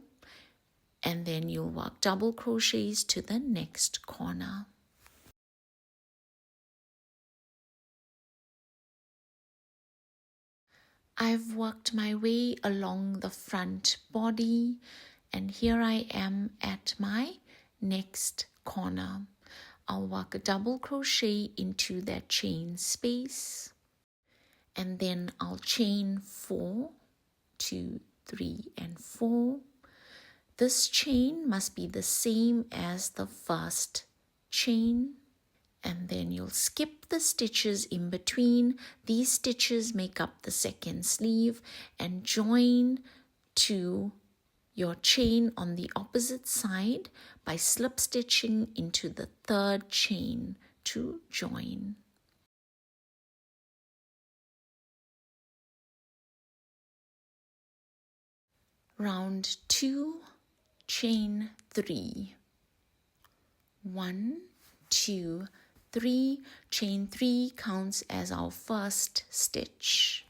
and then you'll work double crochets to the next corner. I've worked my way along the front body, and here I am at my next corner. I'll work a double crochet into that chain space, and then I'll chain 4, 2, 3, and 4. This chain must be the same as the first chain. And then you'll skip the stitches in between. These stitches make up the second sleeve, and join to your chain on the opposite side by slip stitching into the third chain to join. Round 2, chain 3. 1, 2, 3. Chain 3 counts as our first stitch.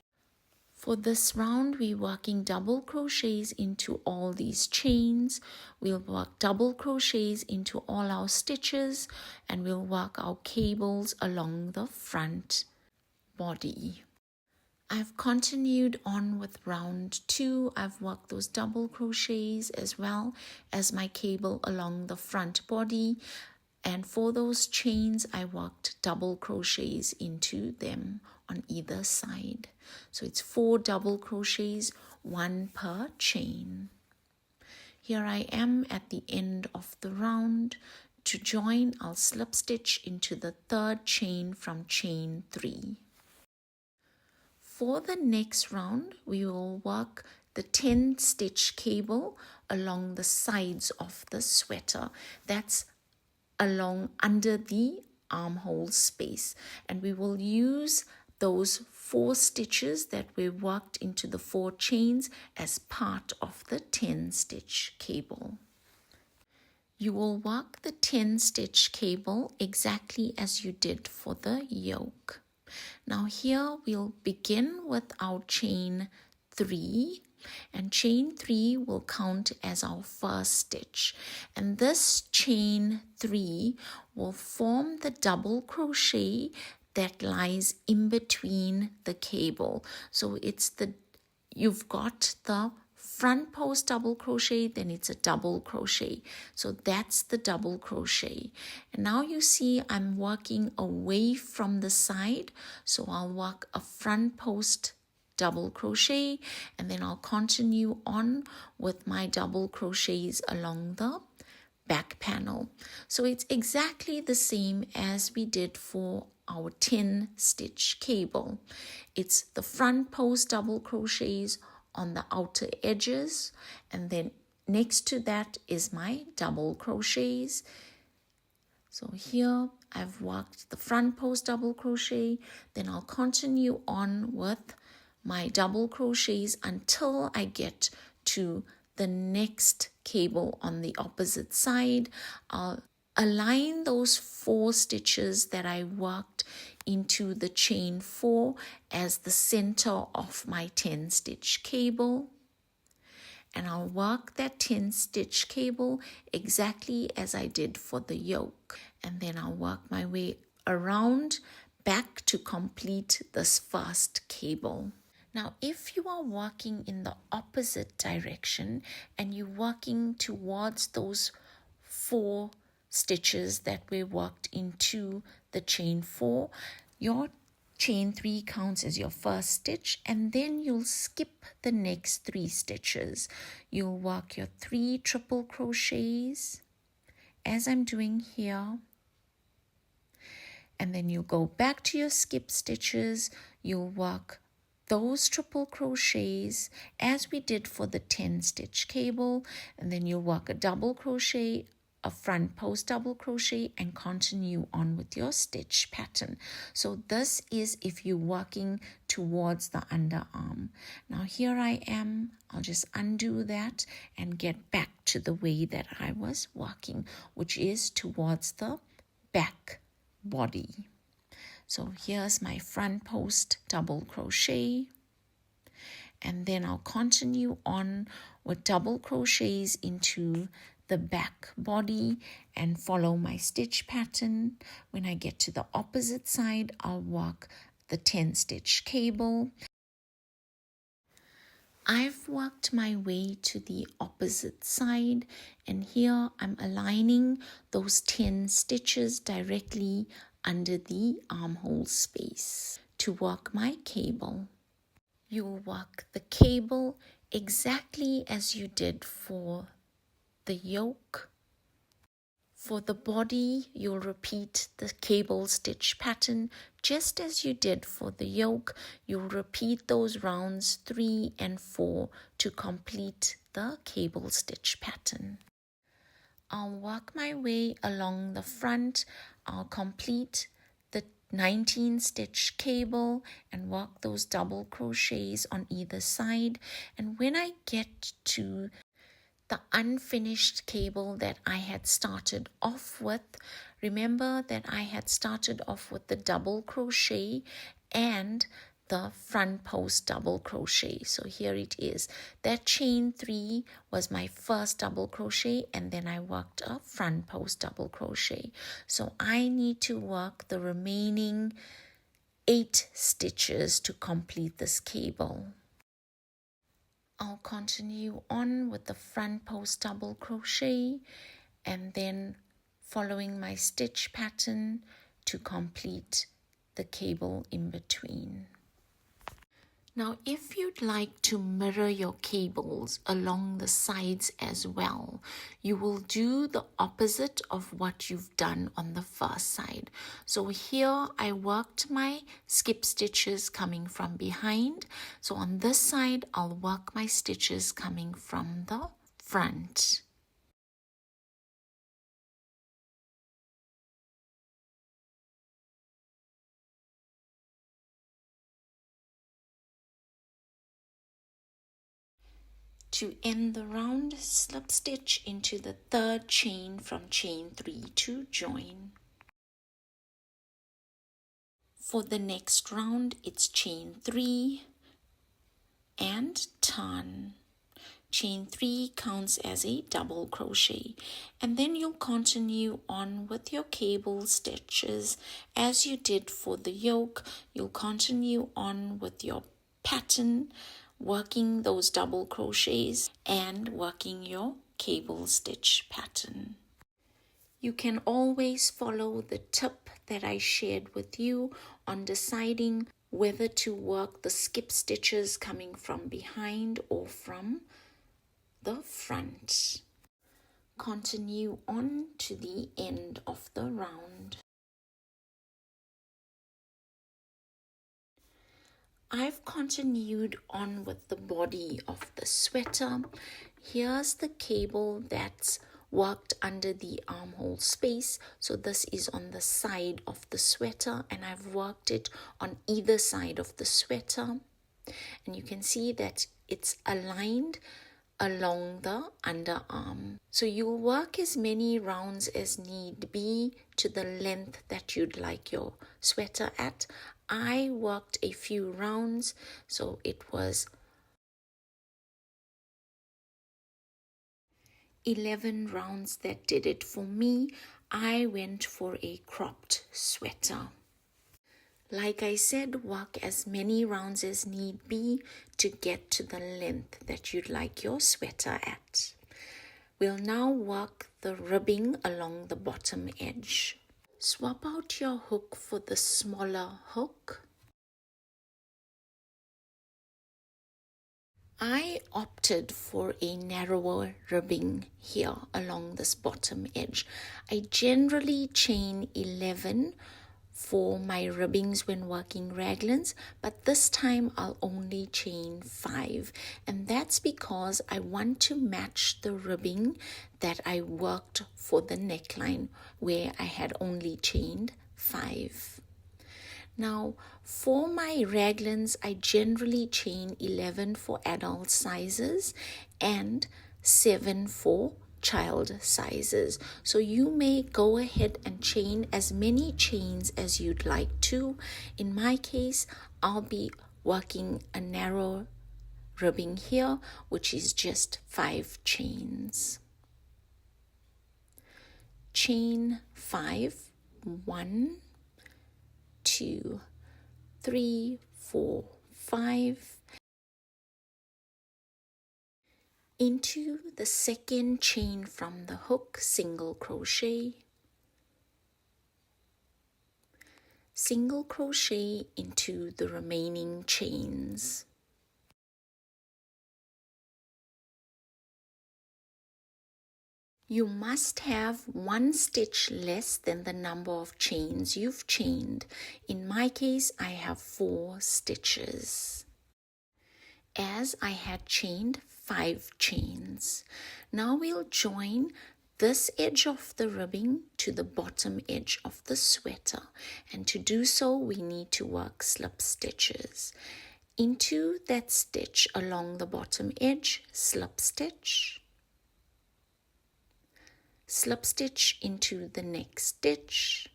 For this round, we're working double crochets into all these chains. We'll work double crochets into all our stitches, and we'll work our cables along the front body. I've continued on with round 2. I've worked those double crochets as well as my cable along the front body. And for those chains, I worked double crochets into them on either side. So it's 4 double crochets, 1 per chain. Here I am at the end of the round. To join, I'll slip stitch into the third chain from chain 3. For the next round, we will work the 10 stitch cable along the sides of the sweater. That's along under the armhole space, and we will use those 4 stitches that we worked into the 4 chains as part of the 10 stitch cable. You will work the 10 stitch cable exactly as you did for the yoke. Now here we'll begin with our chain 3, and chain 3 will count as our first stitch, and this chain 3 will form the double crochet that lies in between the cable. So you've got the front post double crochet, then it's a double crochet. So that's the double crochet. And now you see I'm working away from the side, so I'll work a front post double crochet, and then I'll continue on with my double crochets along the back panel. So it's exactly the same as we did for our 10 stitch cable. It's the front post double crochets on the outer edges, and then next to that is my double crochets. So here I've worked the front post double crochet, then I'll continue on with my double crochets until I get to the next cable on the opposite side. I'll align those 4 stitches that I worked into the chain 4 as the center of my 10 stitch cable, and I'll work that 10 stitch cable exactly as I did for the yoke, and then I'll work my way around back to complete this first cable. Now, if you are working in the opposite direction and you're working towards those 4 stitches that we worked into the chain 4, your chain 3 counts as your first stitch, and then you'll skip the next 3 stitches. You'll work your 3 triple crochets as I'm doing here, and then you'll go back to your skip stitches. You'll work those triple crochets as we did for the 10 stitch cable, and then you'll work a double crochet, a front post double crochet, and continue on with your stitch pattern. So this is if you're working towards the underarm. Now here I am, I'll just undo that and get back to the way that I was working, which is towards the back body. So here's my front post double crochet, and then I'll continue on with double crochets into the back body and follow my stitch pattern. When I get to the opposite side, I'll work the 10 stitch cable. I've worked my way to the opposite side, and here I'm aligning those 10 stitches directly under the armhole space to work my cable. You'll work the cable exactly as you did for the yoke. For the body, you'll repeat the cable stitch pattern just as you did for the yoke. You'll repeat those rounds 3 and 4 to complete the cable stitch pattern. I'll work my way along the front. I'll complete the 19 stitch cable and work those double crochets on either side. And when I get to the unfinished cable that I had started off with, remember that I had started off with the double crochet and the front post double crochet. So here it is. That chain 3 was my first double crochet, and then I worked a front post double crochet. So I need to work the remaining 8 stitches to complete this cable. I'll continue on with the front post double crochet and then following my stitch pattern to complete the cable in between. Now, if you'd like to mirror your cables along the sides as well, you will do the opposite of what you've done on the first side. So here I worked my skip stitches coming from behind. So on this side, I'll work my stitches coming from the front. To end the round, slip stitch into the third chain from chain 3 to join. For the next round, it's chain 3 and turn. Chain 3 counts as a double crochet, and then you'll continue on with your cable stitches as you did for the yoke. You'll continue on with your pattern, working those double crochets and working your cable stitch pattern. You can always follow the tip that I shared with you on deciding whether to work the skip stitches coming from behind or from the front. Continue on to the end of the round. I've continued on with the body of the sweater. Here's the cable that's worked under the armhole space. So this is on the side of the sweater, and I've worked it on either side of the sweater. And you can see that it's aligned along the underarm. So you'll work as many rounds as need be to the length that you'd like your sweater at. I worked a few rounds, so it was 11 rounds that did it for me. I went for a cropped sweater. Like I said, work as many rounds as need be to get to the length that you'd like your sweater at. We'll now work the ribbing along the bottom edge. Swap out your hook for the smaller hook. I opted for a narrower ribbing here along this bottom edge. I generally chain 11 for my ribbings when working raglans, but this time I'll only chain 5, and that's because I want to match the ribbing that I worked for the neckline where I had only chained 5. Now for my raglans, I generally chain 11 for adult sizes and 7 for child sizes. So you may go ahead and chain as many chains as you'd like to. In my case, I'll be working a narrow ribbing here, which is just 5 chains. Chain 5, 1, 2, 3, 4, 5. Into the second chain from the hook, single crochet, single crochet into the remaining chains. You must have 1 stitch less than the number of chains you've chained. In my case, I have 4 stitches, as I had chained 5 chains. Now we'll join this edge of the ribbing to the bottom edge of the sweater, and to do so we need to work slip stitches. Into that stitch along the bottom edge, slip stitch, slip stitch into the next stitch,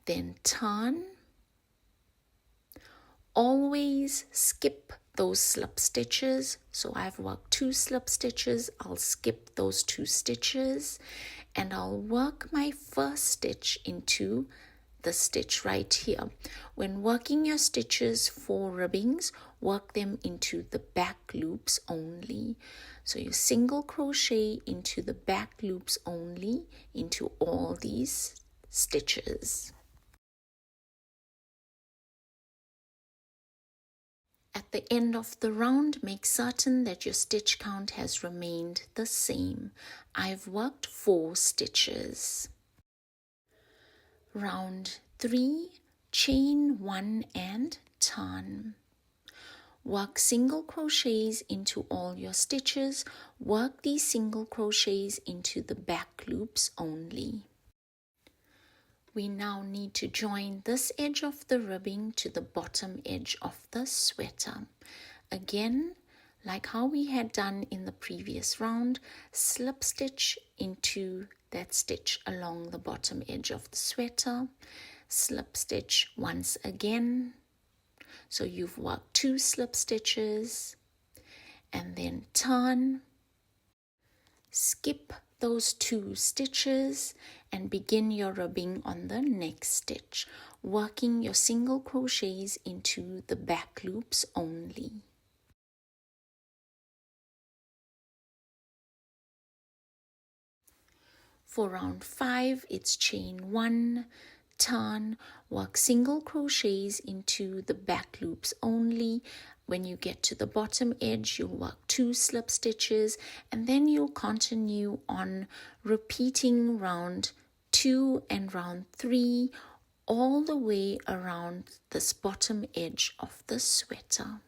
then turn. Always skip those slip stitches. So I've worked 2 slip stitches, I'll skip those 2 stitches, and I'll work my first stitch into the stitch right here. When working your stitches for ribbings, work them into the back loops only. So you single crochet into the back loops only into all these stitches. At the end of the round, make certain that your stitch count has remained the same. I've worked 4 stitches. Round 3, chain 1 and turn. Work single crochets into all your stitches. Work these single crochets into the back loops only. We now need to join this edge of the ribbing to the bottom edge of the sweater. Again, like how we had done in the previous round, slip stitch into that stitch along the bottom edge of the sweater, slip stitch once again. So you've worked 2 slip stitches, and then turn, skip those 2 stitches and begin your ribbing on the next stitch, working your single crochets into the back loops only. For round 5, it's chain 1, turn, work single crochets into the back loops only. When you get to the bottom edge, you'll work 2 slip stitches, and then you'll continue on repeating round 2 and round 3 all the way around this bottom edge of the sweater.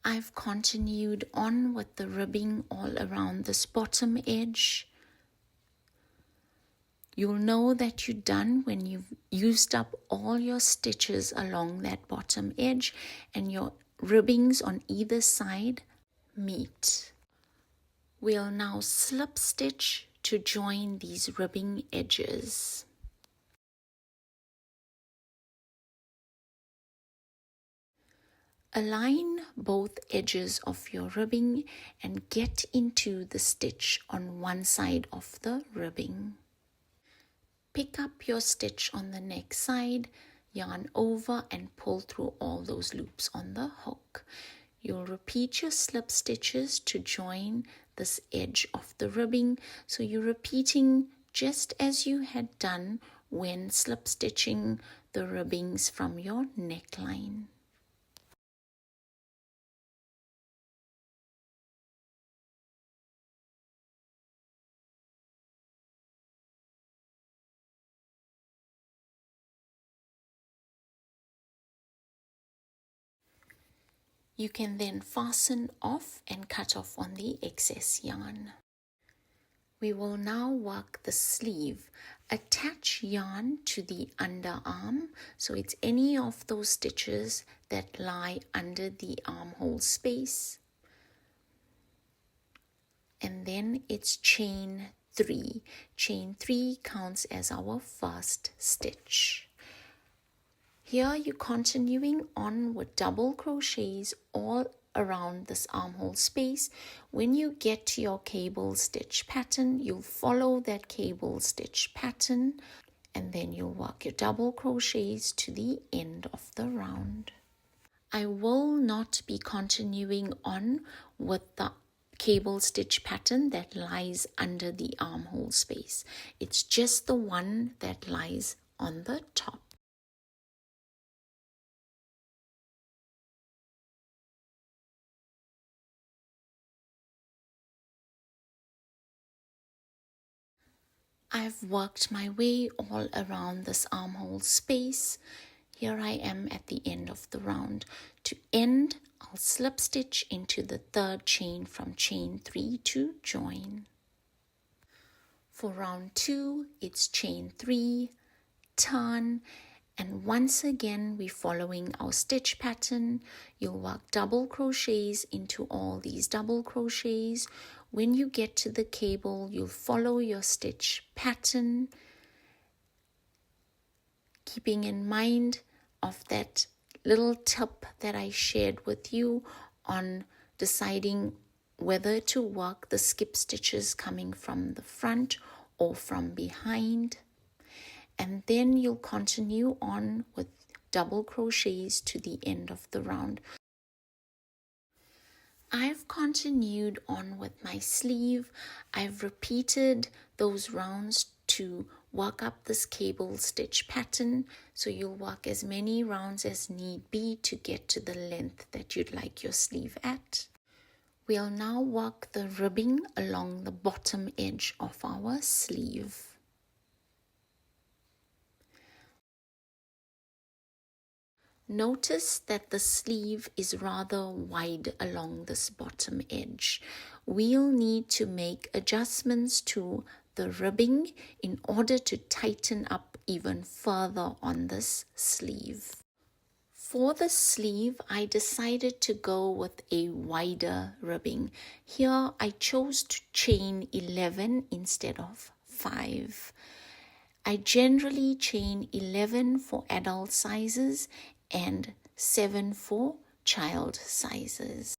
I've continued on with the ribbing all around this bottom edge. You'll know that you're done when you've used up all your stitches along that bottom edge and your ribbings on either side meet. We'll now slip stitch to join these ribbing edges. Align both edges of your ribbing and get into the stitch on one side of the ribbing. Pick up your stitch on the neck side, yarn over and pull through all those loops on the hook. You'll repeat your slip stitches to join this edge of the ribbing. So you're repeating just as you had done when slip stitching the ribbings from your neckline. You can then fasten off and cut off on the excess yarn. We will now work the sleeve. Attach yarn to the underarm, so it's any of those stitches that lie under the armhole space. And then it's chain 3. Chain 3 counts as our first stitch. Here you're continuing on with double crochets all around this armhole space. When you get to your cable stitch pattern, you'll follow that cable stitch pattern and then you'll work your double crochets to the end of the round. I will not be continuing on with the cable stitch pattern that lies under the armhole space. It's just the one that lies on the top. I've worked my way all around this armhole space. Here I am at the end of the round. To end, I'll slip stitch into the third chain from chain 3 to join. For round 2, it's chain 3, turn, and once again we're following our stitch pattern. You'll work double crochets into all these double crochets. When you get to the cable, you'll follow your stitch pattern, keeping in mind of that little tip that I shared with you on deciding whether to work the skip stitches coming from the front or from behind. And then you'll continue on with double crochets to the end of the round. I've continued on with my sleeve. I've repeated those rounds to work up this cable stitch pattern. So you'll work as many rounds as need be to get to the length that you'd like your sleeve at. We'll now work the ribbing along the bottom edge of our sleeve. Notice that the sleeve is rather wide along this bottom edge. We'll need to make adjustments to the ribbing in order to tighten up even further on this sleeve. For the sleeve, I decided to go with a wider ribbing. Here I chose to chain 11 instead of 5. I generally chain 11 for adult sizes and 7 for child sizes.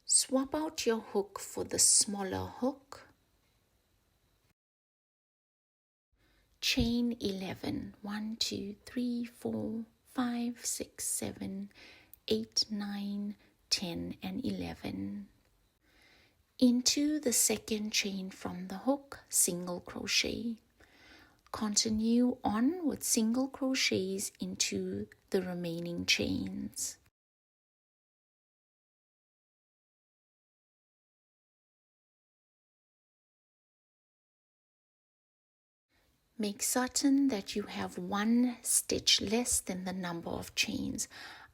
Swap out your hook for the smaller hook. Chain 11. 1, 2, 3, 4, 5, 6, 7, 8, 9, 10 and 11. Into the second chain from the hook, single crochet. Continue on with single crochets into the remaining chains. Make certain that you have 1 stitch less than the number of chains.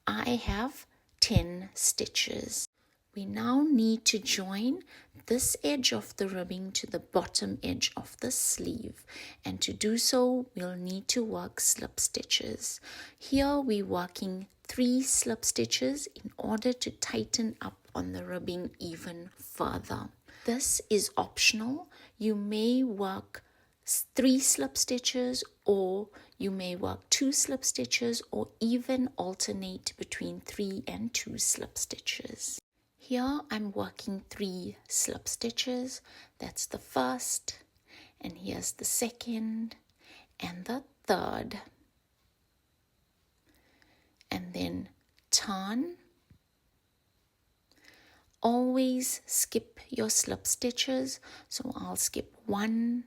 I have 10 stitches. We now need to join this edge of the ribbing to the bottom edge of the sleeve, and to do so we'll need to work slip stitches. Here we're working 3 slip stitches in order to tighten up on the ribbing even further. This is optional. You may work 3 slip stitches, or you may work 2 slip stitches, or even alternate between 3 and 2 slip stitches. Here I'm working 3 slip stitches. That's the first, and here's the second and the third. And then turn. Always skip your slip stitches. So I'll skip 1,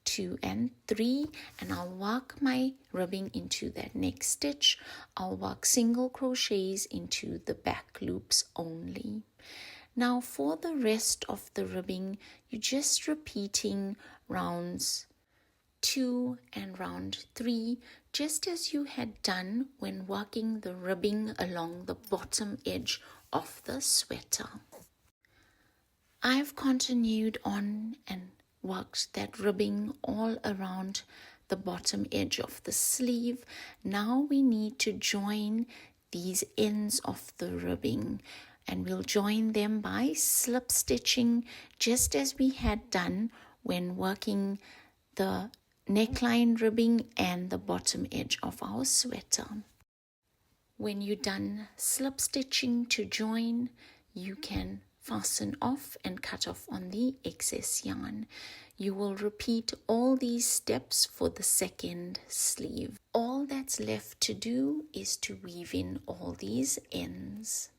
2 and 3, and I'll work my ribbing into that next stitch. I'll work single crochets into the back loops only. Now for the rest of the ribbing, you're just repeating rounds 2 and round 3, just as you had done when working the ribbing along the bottom edge of the sweater. I've continued on and worked that ribbing all around the bottom edge of the sleeve. Now we need to join these ends of the ribbing, and we'll join them by slip stitching, just as we had done when working the neckline ribbing and the bottom edge of our sweater. When you're done slip stitching to join, you can fasten off and cut off on the excess yarn. You will repeat all these steps for the second sleeve. All that's left to do is to weave in all these ends.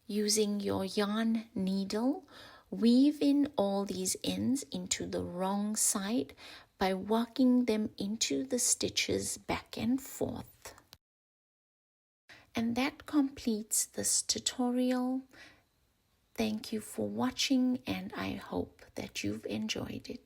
Using your yarn needle, weave in all these ends into the wrong side by working them into the stitches back and forth. And that completes this tutorial. Thank you for watching, and I hope that you've enjoyed it.